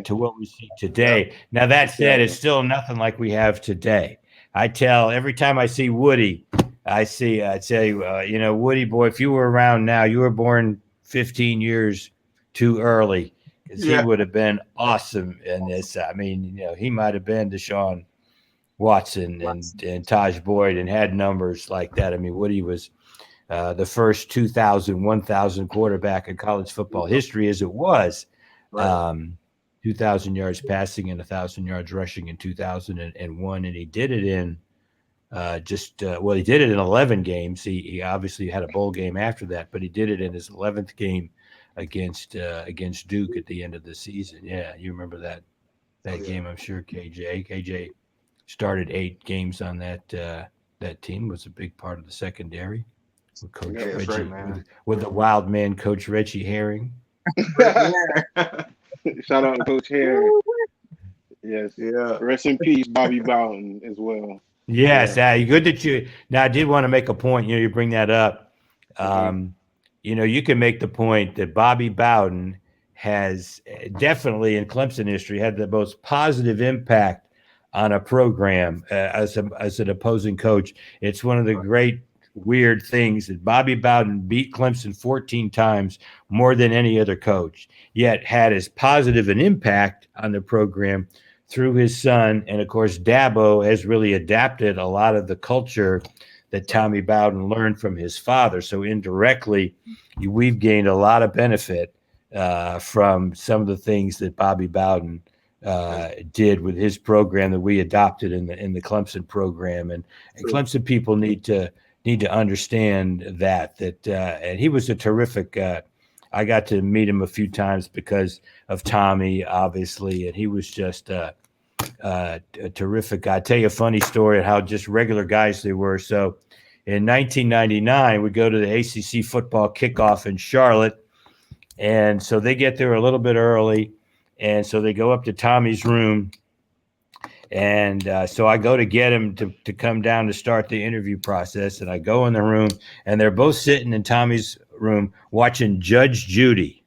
to what we see today. Yep. Now that said, it's still nothing like we have today. I tell every time I see Woody, I say, Woody boy, if you were around now, you were born 15 years too early, because he would have been awesome in this. I mean, he might have been Deshaun Watson and Taj Boyd and had numbers like that. I mean, Woody was the first 1,000 quarterback in college football history, as it was. 2,000 yards passing and 1,000 yards rushing in 2001, and he did it in he did it in 11 games. He obviously had a bowl game after that, but he did it in his 11th game against Duke at the end of the season. Yeah, you remember that game, I'm sure. KJ started 8 games on that team. Was a big part of the secondary with Coach Reggie, with the wild man Coach Reggie Herring. Shout out to Coach Herring. Yes, yeah. Rest in peace, Bobby Bowden as well. Yes, good that you. Now, I did want to make a point. You bring that up. You can make the point that Bobby Bowden has definitely in Clemson history had the most positive impact on a program as an opposing coach. It's one of the great weird things that Bobby Bowden beat Clemson 14 times, more than any other coach, yet had as positive an impact on the program through his son. And of course, Dabo has really adapted a lot of the culture that Tommy Bowden learned from his father. So indirectly, we've gained a lot of benefit from some of the things that Bobby Bowden did with his program that we adopted in the Clemson program. And Clemson people need to understand that and he was a terrific. I got to meet him a few times because of Tommy, obviously, and he was just a terrific guy. I'll tell you a funny story of how just regular guys they were. So in 1999, we go to the ACC football kickoff in Charlotte, and so they get there a little bit early, and so they go up to Tommy's room, and so I go to get him to come down to start the interview process, and I go in the room, and they're both sitting in Tommy's courtroom watching Judge Judy.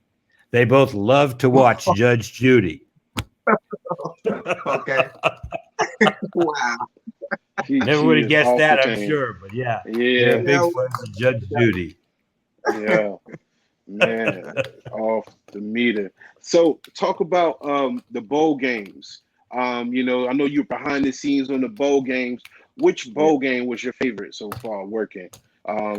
They both love to watch Judge Judy. Okay. Wow. Never would have guessed that, I'm sure. But yeah, they're big Yeah. fans of Judge Judy. Yeah, man, off the meter. So talk about the bowl games. You know, I know you're behind the scenes on the bowl games. Which bowl game was your favorite so far working?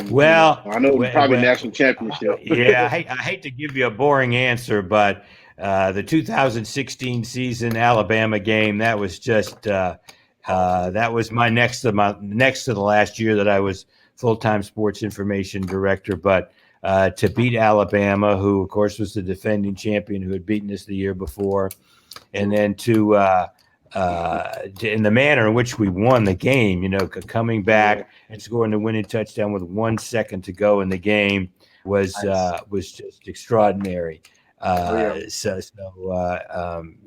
Well, I know probably national championship. Yeah, I hate to give you a boring answer, but the 2016 season Alabama game, that was just that was my next to the last year that I was full-time sports information director. But to beat Alabama, who of course was the defending champion, who had beaten us the year before, and then to in the manner in which we won the game, you know, coming back and scoring the winning touchdown with 1 second to go in the game was just extraordinary. You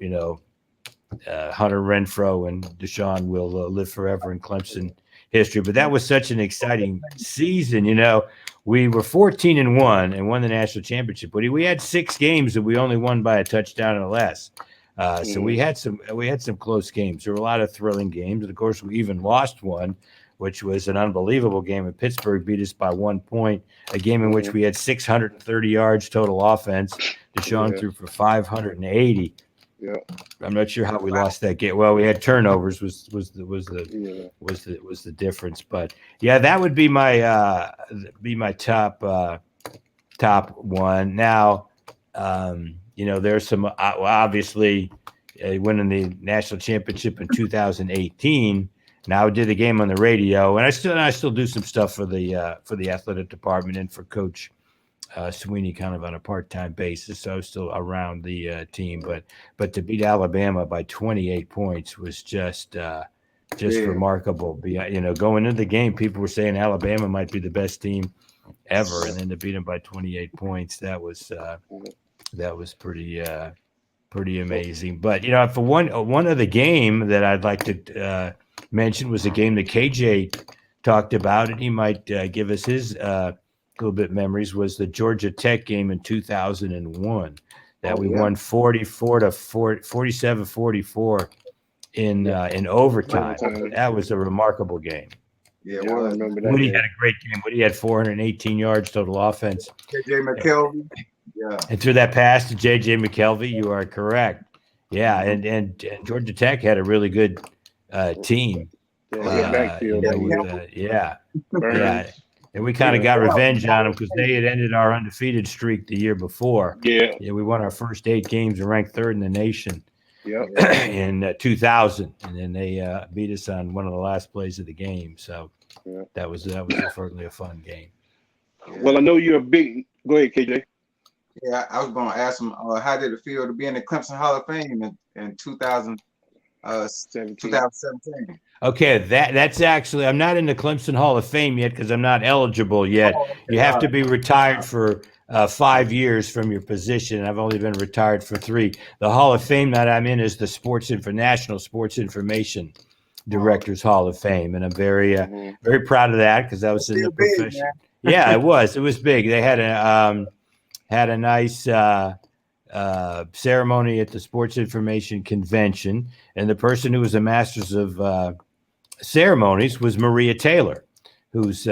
know, Hunter Renfrow and Deshaun will live forever in Clemson history. But that was such an exciting season. You know, we were 14-1 and won the national championship, but we had 6 games that we only won by a touchdown or less. So we had some close games. There were a lot of thrilling games, and of course, we even lost one, which was an unbelievable game. And Pittsburgh beat us by 1 point. A game in which we had 630 yards total offense. Deshaun threw for 580. Yeah, I'm not sure how we lost that game. Well, we had turnovers was the difference. But yeah, that would be my top one. Now, you know, there's some obviously winning the national championship in 2018. Now I did a game on the radio, and I still do some stuff for the athletic department and for Coach Sweeney, kind of on a part-time basis. So I was still around the team, but to beat Alabama by 28 points was just remarkable. You know, going into the game, people were saying Alabama might be the best team ever, and then to beat them by 28 points, that was pretty amazing. But you know, for one other game that I'd like to mention was a game that KJ talked about, and he might give us his little bit memories, was the Georgia Tech game in 2001 that we won 47-44 in overtime. That was a remarkable game. Yeah, I remember that. Woody had a great game. Woody had 418 yards total offense. KJ McKelvey. Yeah. And through that pass to J.J. McKelvey, you are correct. Yeah, and Georgia Tech had a really good team. Backfield. And we kind of got revenge on them because they had ended our undefeated streak the year before. Yeah, we won our first 8 games and ranked 3rd in the nation. In 2000, and then they beat us on one of the last plays of the game. So that was certainly a fun game. Well, I know you're a big. Go ahead, KJ. Yeah, I was going to ask him, how did it feel to be in the Clemson Hall of Fame in 2017? Okay, that's actually, I'm not in the Clemson Hall of Fame yet because I'm not eligible yet. You have to be retired for 5 years from your position. I've only been retired for 3. The Hall of Fame that I'm in is the National Sports Information Directors Hall of Fame, and I'm very proud of that because I was in the profession. Yeah, it was big. They had a nice ceremony at the Sports Information Convention, and the person who was the Masters of Ceremonies was Maria Taylor, who's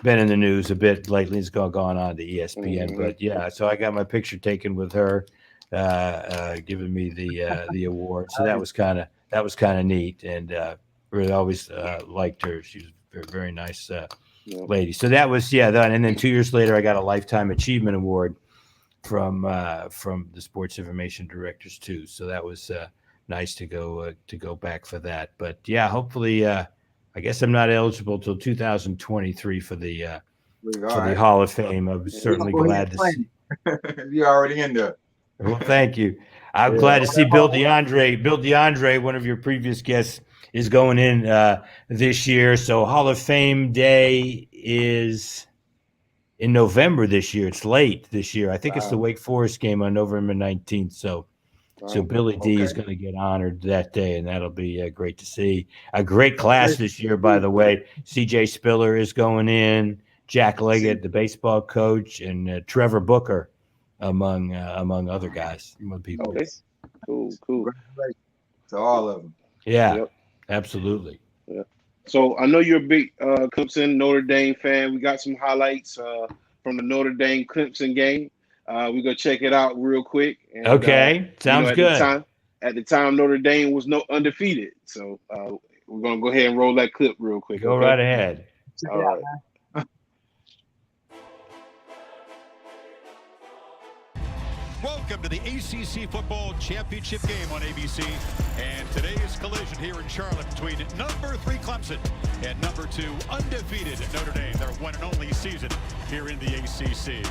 been in the news a bit lately. It's gone on to ESPN, but yeah, so I got my picture taken with her, giving me the award. So that was kind of neat, and really always liked her. She was a very, very nice lady. So that was done. And then 2 years later, I got a Lifetime Achievement Award from the Sports Information Directors too. So that was nice to go back for that. But yeah, hopefully, I guess I'm not eligible till 2023 for the Hall of Fame. I'm certainly glad to see. You're already in there. Well, thank you. I'm glad to see Bill DeAndre. Bill DeAndre, one of your previous guests, is going in this year. So Hall of Fame Day is in November this year. It's late this year. I think it's the Wake Forest game on November 19th. So Billy D is going to get honored that day, and that'll be great to see. A great class this year, by the way. C.J. Spiller is going in, Jack Leggett, the baseball coach, and Trevor Booker, among other guys, among people. Okay, cool. Congratulations to all of them. Yeah, Yep. absolutely. Yeah. So I know you're a big Clemson Notre Dame fan. We got some highlights from the Notre Dame Clemson game. We go check it out real quick. And, Okay, sounds good. At the time, Notre Dame was undefeated. So we're gonna go ahead and roll that clip real quick. Go right ahead. All right. Welcome to the ACC Football Championship game on ABC. And today's collision here in Charlotte between number 3 Clemson and number 2 undefeated Notre Dame. Their one and only season here in the ACC.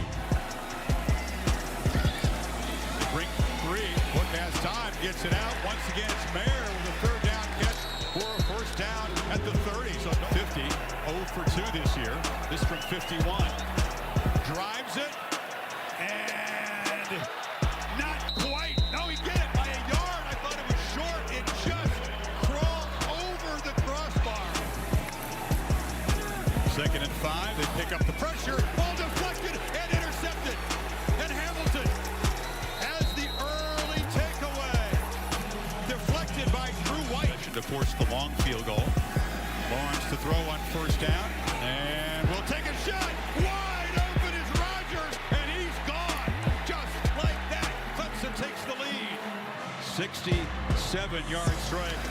Brink 3, put past time, gets it out. Once again, it's Mayer with a third down catch for a first down at the 30. So 50, 0 for 2 this year. This from 51. Drives it. And not quite. No, he get it by a yard. I thought it was short. It just crawled over the crossbar. 2nd and 5. They pick up the pressure. Ball deflected and intercepted. And Hamilton has the early takeaway. Deflected by Drew White. To force the long field goal. Lawrence to throw on first down. And we'll take a shot. Wide open is Rodgers. And he's gone. Just like that. Clemson takes the lead. 67-yard strike.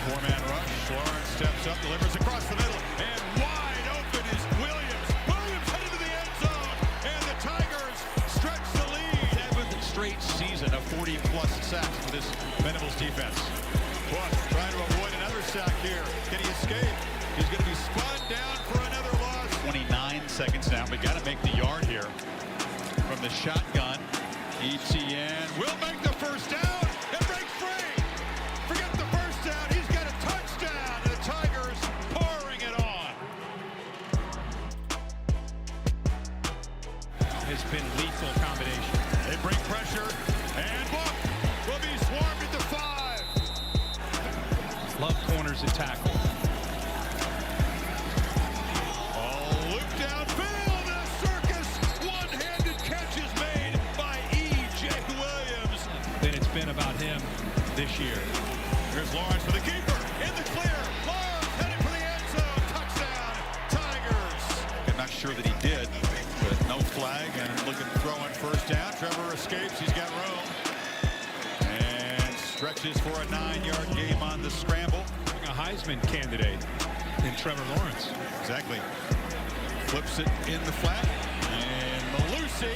4-man rush. Lawrence steps up, delivers across the middle. And wide open is Williams. Williams headed to the end zone. And the Tigers stretch the lead. 7th straight season of 40-plus sacks for this Venables defense. Buck trying to avoid another sack here. Can he escape? He's going to be spun down for another loss. 29 seconds now. We got to make the yard here. From the shotgun, Etienne will make the first down and breaks free. Forget the first down. He's got a touchdown. And the Tigers pouring it on. Has been lethal combination. They bring pressure and Buck will be swarmed at the 5. Love corners and tackle. Loop downfield, a circus. One-handed catch is made by E.J. Williams. Then it's been about him this year. Here's Lawrence for the keeper. In the clear. Lawrence headed for the end zone. Touchdown, Tigers. I'm not sure that he did, but no flag. And looking to throw on first down. Trevor escapes. He's got room. And stretches for a 9-yard gain on the scramble. A Heisman candidate in Trevor Lawrence. Exactly. Flips it in the flat. And Malusi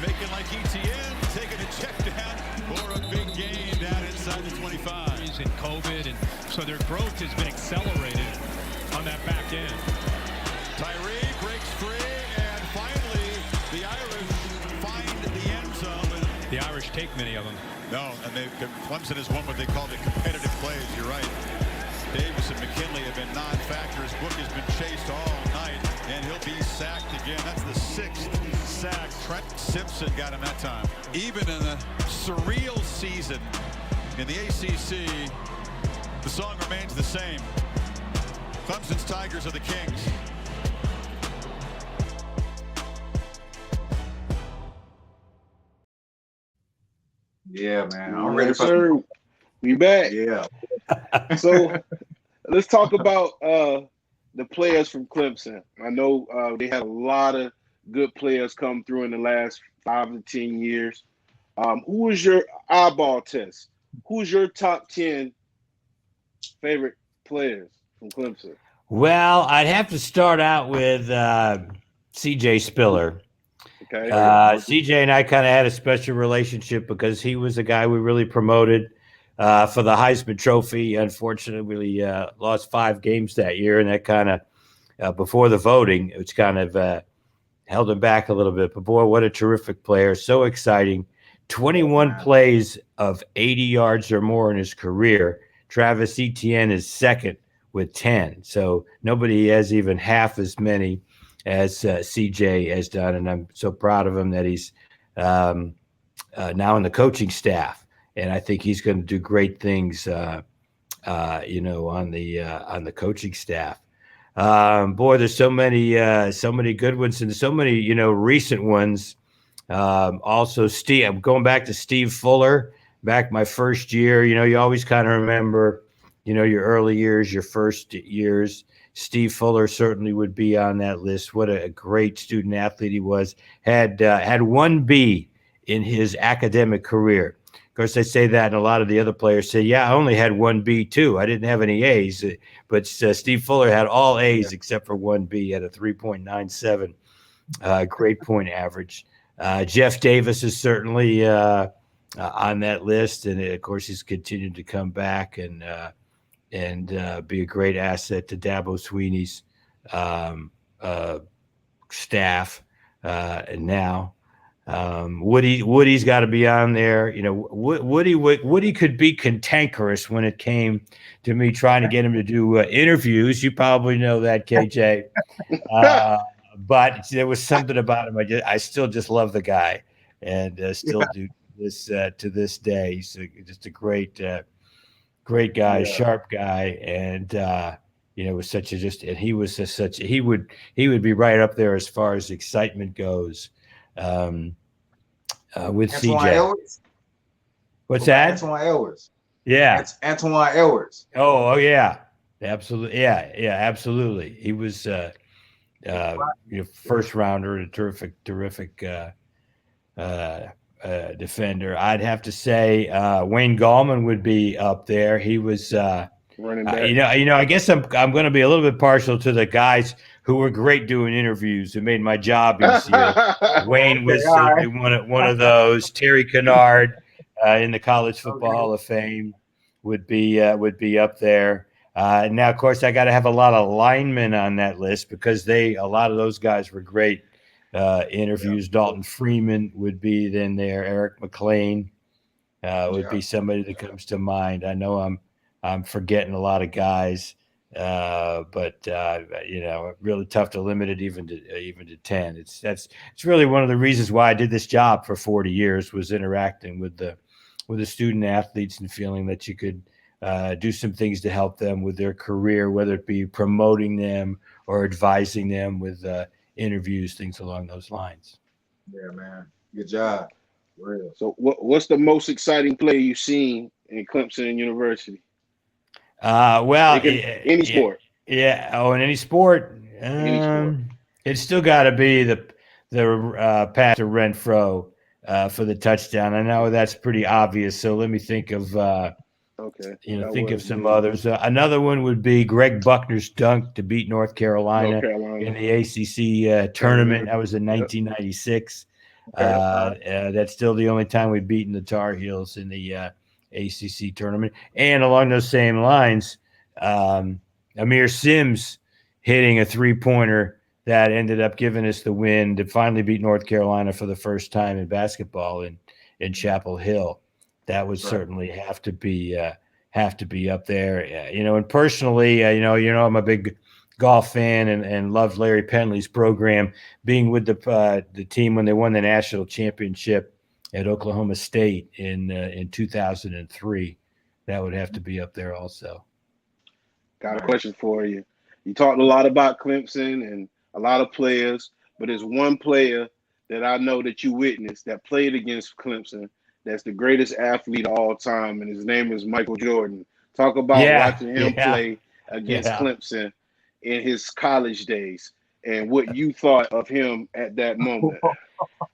making like ETN, taking a check down for a big gain down inside the 25. He's in COVID, and so their growth has been accelerated on that back end. Tyree breaks free, and finally the Irish find the end zone. The Irish take many of them. No, and Clemson is one what they call the competitive plays. You're right. Davis and McKinley have been non-factors. Book has been chased all night, and he'll be sacked again. That's the 6th sack. Trent Simpson got him that time. Even in a surreal season in the ACC, the song remains the same. Clemson's Tigers are the Kings. Yeah, man. I'm ready for sir. We back. Yeah. So let's talk about the players from Clemson. I know they had a lot of good players come through in the last 5 to 10 years. Who was your eyeball test? Who's your top 10 favorite players from Clemson? Well, I'd have to start out with C.J. Spiller. Okay. CJ and I kind of had a special relationship because he was a guy we really promoted for the Heisman Trophy. Unfortunately, we lost 5 games that year, and that kind of, before the voting, it's kind of held him back a little bit. But boy, what a terrific player. So exciting. 21 plays of 80 yards or more in his career. Travis Etienne is second with 10. So nobody has even half as many as CJ has done, and I'm so proud of him that he's now in the coaching staff, and I think he's going to do great things, on the coaching staff. Boy, there's so many good ones and so many, recent ones. Also, Steve, I'm going back to Steve Fuller, back my first year. You always kind of remember, your early years, your first years. Steve Fuller certainly would be on that list. What a great student athlete he was. Had 1B in his academic career. Of course, they say that, and a lot of the other players say, "Yeah, I only had 1B too. I didn't have any A's." But Steve Fuller had all A's except for 1B. He had a 3.97 grade point average. Jeff Davis is certainly on that list, and of course, he's continued to come back and be a great asset to Dabo Sweeney's staff. And now Woody's got to be on there. Woody could be cantankerous when it came to me trying to get him to do interviews. You probably know that, KJ. But there was something about him. I still just love the guy, and still do this to this day. He's just a great guy, sharp guy, and was such a and he was such he would be right up there as far as excitement goes. With Antoine CJ. Edwards? What's that? Antoine Edwards. Yeah. Antoine Edwards. Oh yeah. Absolutely. Yeah, absolutely. He was first rounder, a terrific defender. I'd have to say Wayne Gallman would be up there. He was running back. I guess I'm going to be a little bit partial to the guys who were great doing interviews, who made my job easier. Wayne was one of those. Terry Kennard in the College Football Hall of Fame would be up there. Now, of course, I got to have a lot of linemen on that list because a lot of those guys were great interviews. Dalton Freeman would be then there. Eric McLean would be somebody that comes to mind. I know I'm forgetting a lot of guys, but really tough to limit it even to 10. It's really one of the reasons why I did this job for 40 years was interacting with the student athletes and feeling that you could do some things to help them with their career, whether it be promoting them or advising them with interviews, things along those lines. Yeah, man. Good job. Real. So what's the most exciting play you've seen in Clemson University? Any sport. Yeah. Oh, in any sport. It's still got to be the pass to Renfro for the touchdown. I know that's pretty obvious. So let me think of some others. Another one would be Greg Buckner's dunk to beat North Carolina in the ACC tournament. That was in 1996. That's still the only time we've beaten the Tar Heels in the ACC tournament. And along those same lines, Amir Sims hitting a three-pointer that ended up giving us the win to finally beat North Carolina for the first time in basketball in Chapel Hill. That would certainly have to be up there. And personally, I'm a big golf fan and loved Larry Penley's program. Being with the team when they won the national championship at Oklahoma State in 2003, that would have to be up there also. Got a question for you. You talked a lot about Clemson and a lot of players, but there's one player that I know that you witnessed that played against Clemson that's the greatest athlete of all time, and his name is Michael Jordan. Talk about watching him play against Clemson in his college days and what you thought of him at that moment.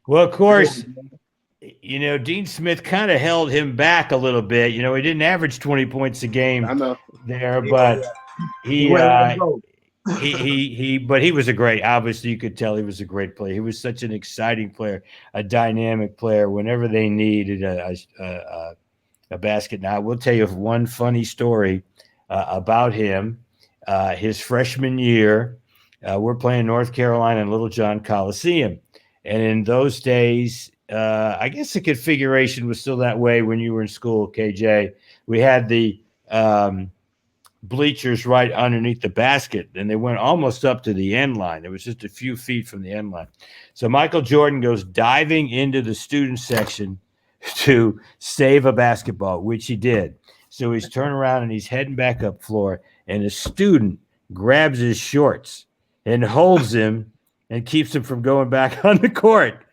Well, of course, Dean Smith kind of held him back a little bit. He didn't average 20 points a game there, but but he was obviously you could tell he was a great player. He was such an exciting player, a dynamic player. Whenever they needed a basket. Now, I will tell you one funny story about him. His freshman year, we're playing North Carolina in Little John Coliseum. And in those days, I guess the configuration was still that way when you were in school, KJ. We had the bleachers right underneath the basket, and they went almost up to the end line. It was just a few feet from the end line. So Michael Jordan goes diving into the student section to save a basketball, which he did. So he's turning around and he's heading back up floor, and a student grabs his shorts and holds him and keeps him from going back on the court.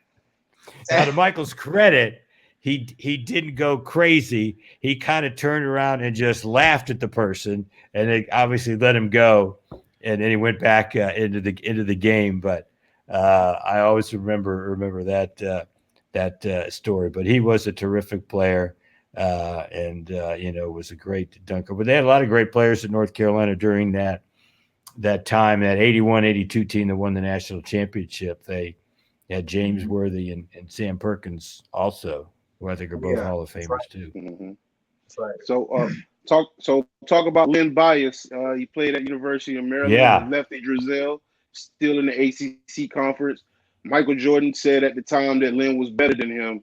Now, to Michael's credit, he didn't go crazy. He kind of turned around and just laughed at the person, and they obviously let him go. And then he went back into the game. But I always remember that story. But he was a terrific player, and was a great dunker. But they had a lot of great players at North Carolina during that time. That 81-82 team that won the national championship. They had James Worthy and Sam Perkins also, who I think are both Hall of Famers too. Mm-hmm. That's right. So talk about Len Bias. He played at University of Maryland. Yeah. Lefty Drizel, still in the ACC conference. Michael Jordan said at the time that Len was better than him.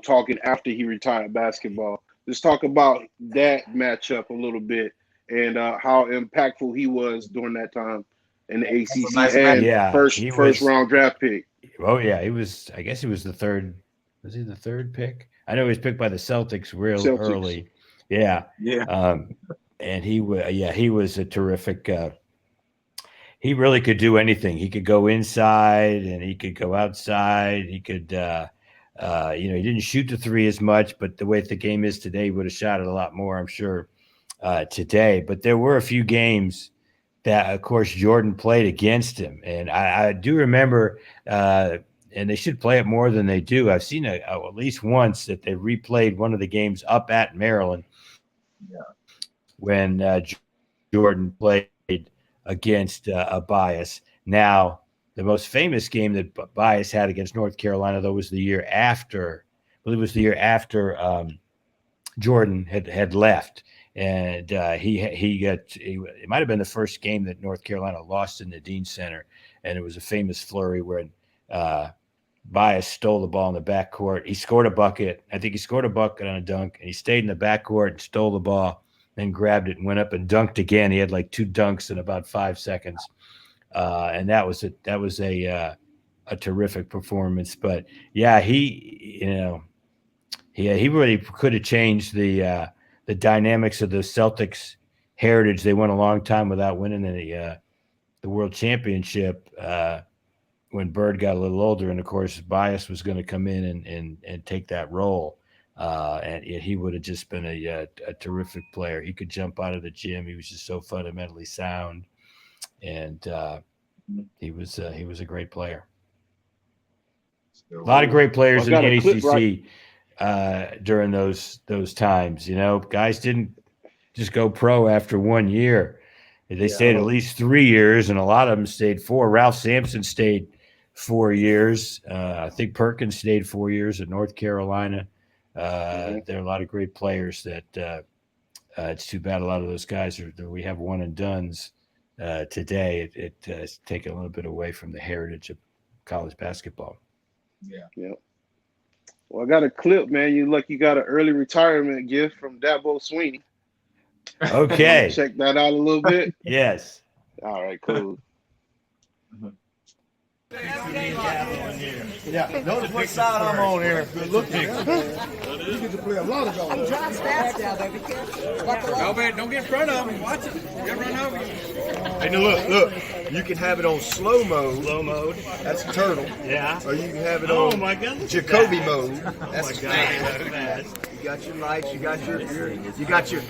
Talking after he retired basketball. Let's talk about that matchup a little bit and how impactful he was during that time in the ACC and first round draft pick. Oh yeah, he was. I guess he was the third. Was he the third pick? I know he was picked by the Celtics early. Yeah. And he was a terrific. He really could do anything. He could go inside and he could go outside. He could, he didn't shoot the three as much, but the way the game is today, he would have shot it a lot more, I'm sure, today. But there were a few games that, of course, Jordan played against him. And I do remember, and they should play it more than they do. I've seen at least once that they replayed one of the games up at Maryland when Jordan played against Bias. Now, the most famous game that Bias had against North Carolina, though, was the year after. I believe it was the year after Jordan had left. And it might have been the first game that North Carolina lost in the Dean Center. And it was a famous flurry where Bias stole the ball in the backcourt. He scored a bucket. I think he scored a bucket on a dunk, and he stayed in the backcourt and stole the ball, then grabbed it and went up and dunked again. He had like 2 dunks in about 5 seconds. And that was a terrific performance. But yeah, he really could have changed the dynamics of the Celtics heritage. They went a long time without winning the World Championship when Bird got a little older, and of course Bias was going to come in and take that role. And he would have just been a terrific player. He could jump out of the gym. He was just so fundamentally sound, and he was a great player. A lot of great players in the ACC during those times. Guys didn't just go pro after 1 year. They stayed at least 3 years, and a lot of them stayed 4. Ralph Sampson stayed 4 years. I think Perkins stayed 4 years at North Carolina. There are a lot of great players that it's too bad a lot of those guys we have one and dones today. It's taken a little bit away from the heritage of college basketball. Yeah. Well, I got a clip, man. You got an early retirement gift from Dabo Swinney. Okay. Check that out a little bit. Yes. All right, cool. Yeah, notice what side I'm on here. Good looking. You get to play a lot of golf. I'm John Stats down there. Be careful. No, man, don't get in front of him. Watch it. Get run over you. Hey, now look. You can have it on slow mode. Slow mode. That's a turtle. Yeah. Or you can have it on Jacoby mode. That's a fast. You got your lights. You got your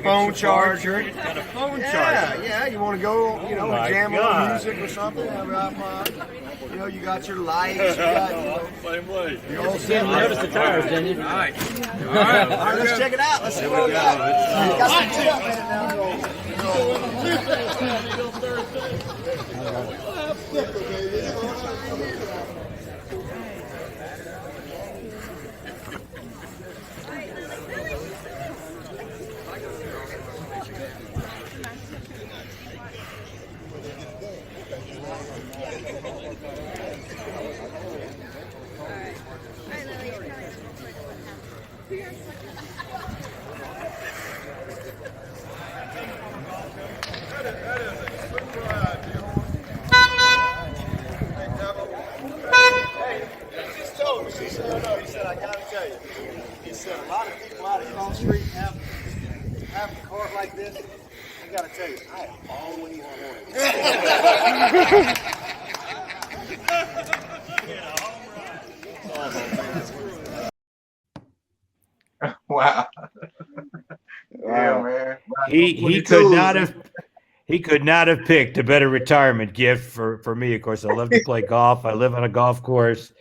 phone charger. You got a phone charger. Yeah. You want to go, jam on music or something. You got your lights. Same way. You all set. Notice the tires, didn't you? All right. All right, let's check it out. Let's see what we got. Got some heat up in it now. He said, I gotta tell you. He said, a lot of people out here on the street have a cart like this. got to tell you, I have always wanted. Wow. Yeah, Wow. man. He could not have picked a better retirement gift for me. Of course, I love to play golf. I live on a golf course,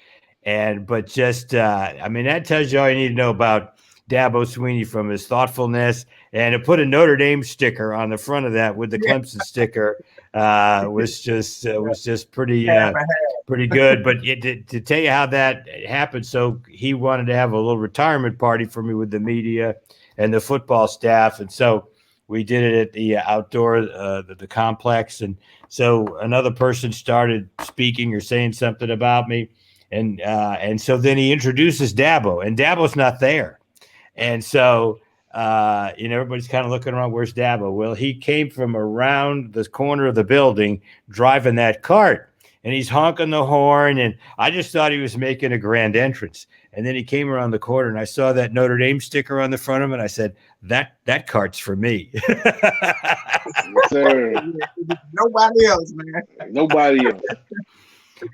but I mean, that tells you all you need to know about Dabo Swinney, from his thoughtfulness, and to put a Notre Dame sticker on the front of that with the Clemson sticker was just pretty good. But to tell you how that happened, so he wanted to have a little retirement party for me with the media and the football staff, and so we did it at the outdoor, the complex. And so another person started speaking or saying something about me. And so then he introduces Dabo, and Dabo's not there. And so, everybody's kind of looking around, where's Dabo? Well, he came from around the corner of the building driving that cart, and he's honking the horn. And I just thought he was making a grand entrance. And then he came around the corner, and I saw that Notre Dame sticker on the front of him, and I said, that cart's for me. Yes, sir. Nobody else, man. Nobody else.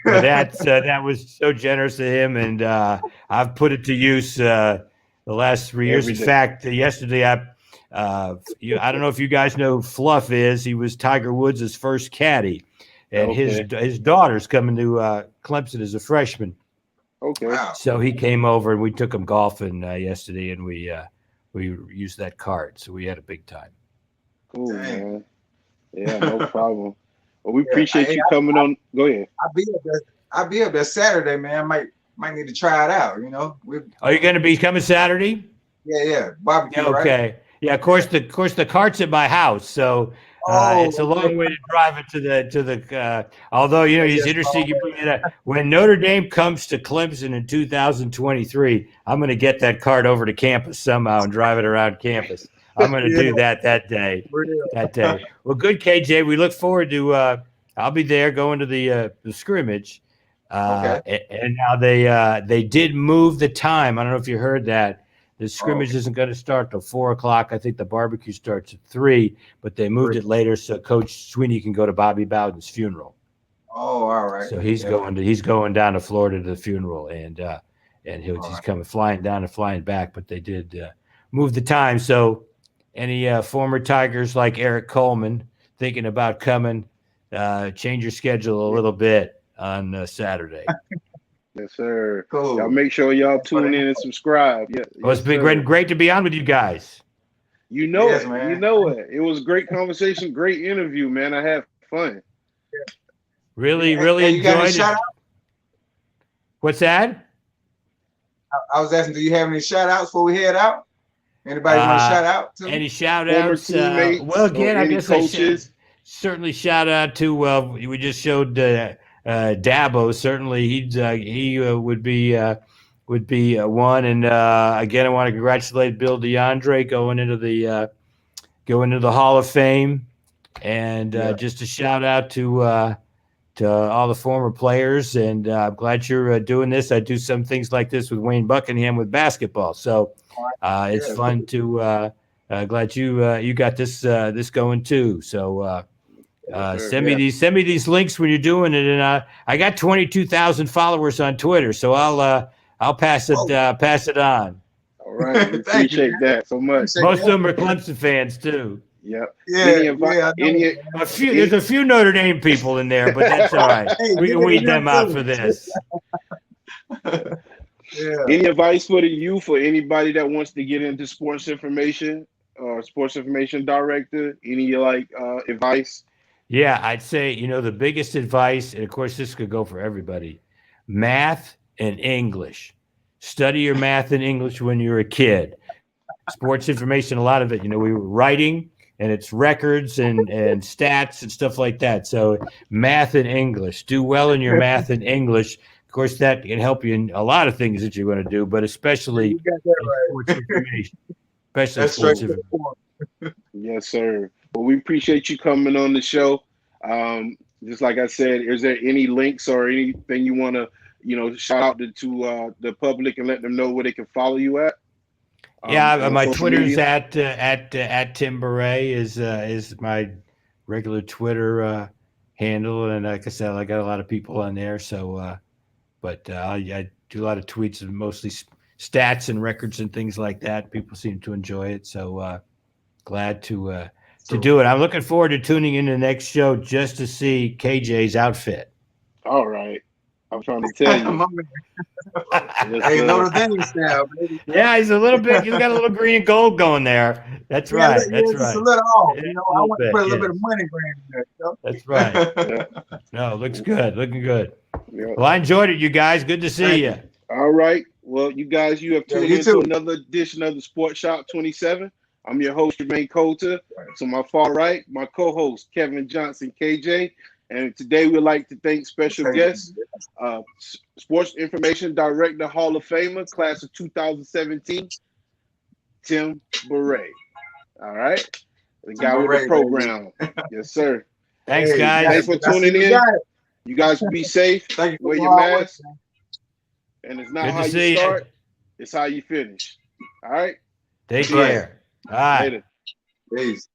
But that was so generous of him, and I've put it to use the last 3 years. In fact, yesterday I don't know if you guys know who Fluff is. He was Tiger Woods' first caddy, and his daughter's coming to Clemson as a freshman. Okay. Wow. So he came over, and we took him golfing yesterday, and we used that cart, so we had a big time. Cool, man. Yeah, no problem. Well, we appreciate you coming on. Go ahead. I'll be up there Saturday, man. Might need to try it out. Are you going to be coming Saturday? Yeah. Barbecue. Okay. Right? Yeah. Of course, the cart's at my house, so it's a long way to drive it to the. Although it's interesting you bring it up. When Notre Dame comes to Clemson in 2023, I'm going to get that cart over to campus somehow and drive it around campus. I'm going to do that day. Well, good, KJ. We look forward to. I'll be there going to the scrimmage. And now they did move the time. I don't know if you heard that. The scrimmage isn't going to start till 4:00. I think the barbecue starts at 3, but they moved it later so Coach Swinney can go to Bobby Bowden's funeral. Oh, all right. So he's going down to Florida to the funeral, and he's coming flying down and flying back. But they did move the time. So any former Tigers like Eric Coleman thinking about coming, change your schedule a little bit on Saturday. Yes, sir. Cool. Y'all make sure y'all tune in and subscribe. Yeah. Well, it's been great to be on with you guys. You know it. It was a great conversation, great interview, man. I had fun. Really enjoyed it. Shout out? What's that? I was asking, do you have any shout outs before we head out? Anybody want to shout out to? Any shout outs? Well, again, I guess coaches. I certainly shout out to we just showed Dabo. Certainly he would be one. And again, I want to congratulate Bill DeAndre going into the Hall of Fame, and just a shout out to all the former players. And I'm glad you're doing this. I do some things like this with Wayne Buckingham with basketball, so it's fun to. Glad you got this going too. So. Send me these links when you're doing it, and I got 22,000 followers on Twitter, so I'll pass it on. All right, we appreciate that so much. Most of them are Clemson fans too. Yep. There's a few Notre Dame people in there, but that's all right. We can weed them out for this. Any advice for the youth or anybody that wants to get into sports information or sports information director? Any advice? Yeah, I'd say, the biggest advice, and of course this could go for everybody, math and English. Study your math and English when you're a kid. Sports information, a lot of it, we were writing, and it's records and stats and stuff like that. So math and English. Do well in your math and English. Of course, that can help you in a lot of things that you're going to do, but especially sports information. Especially sports information. Yes, sir. Well, we appreciate you coming on the show. Just like I said, is there any links or anything you want to, shout out to the public and let them know where they can follow you at? Yeah, on my social Twitter's media? at Tim Bourret is my regular Twitter handle, and like I said, I got a lot of people on there. So, but I do a lot of tweets, and mostly stats and records and things like that. People seem to enjoy it, so glad to So do it. I'm looking forward to tuning in the next show just to see KJ's outfit. All right. I'm trying to tell you. my man. Yes, Hey, sir. Notre Dame style, baby. Yeah, he's a little bit. He's got a little green and gold going there. That's Yeah, right. That's just a right. little off. Yeah, You know, a I little want to bit. put a little bit Yes. of money brand in there. That's right. Yeah. No, looks good. Looking good. Yeah. Well, I enjoyed it, you guys. Good to see Thank you. All right. Well, you guys, you have Yeah, tuned you into too. another edition of the Sports Shop 27. I'm your host, Jermaine Coulter. To my far right, my co-host, Kevin Johnson, KJ. And today we'd like to thank special guests, Sports Information Director, Hall of Famer, class of 2017, Tim Bourret. All right. The guy with the program. Yes, sir. Thanks, Hey, guys. Thanks for I see tuning you in. got it. You guys be safe. Thank you for Wear the your hard work, mask. man. And it's not Good how to you see you. start, it's how you finish. All right. Take That's right. care. All right. Later. Peace.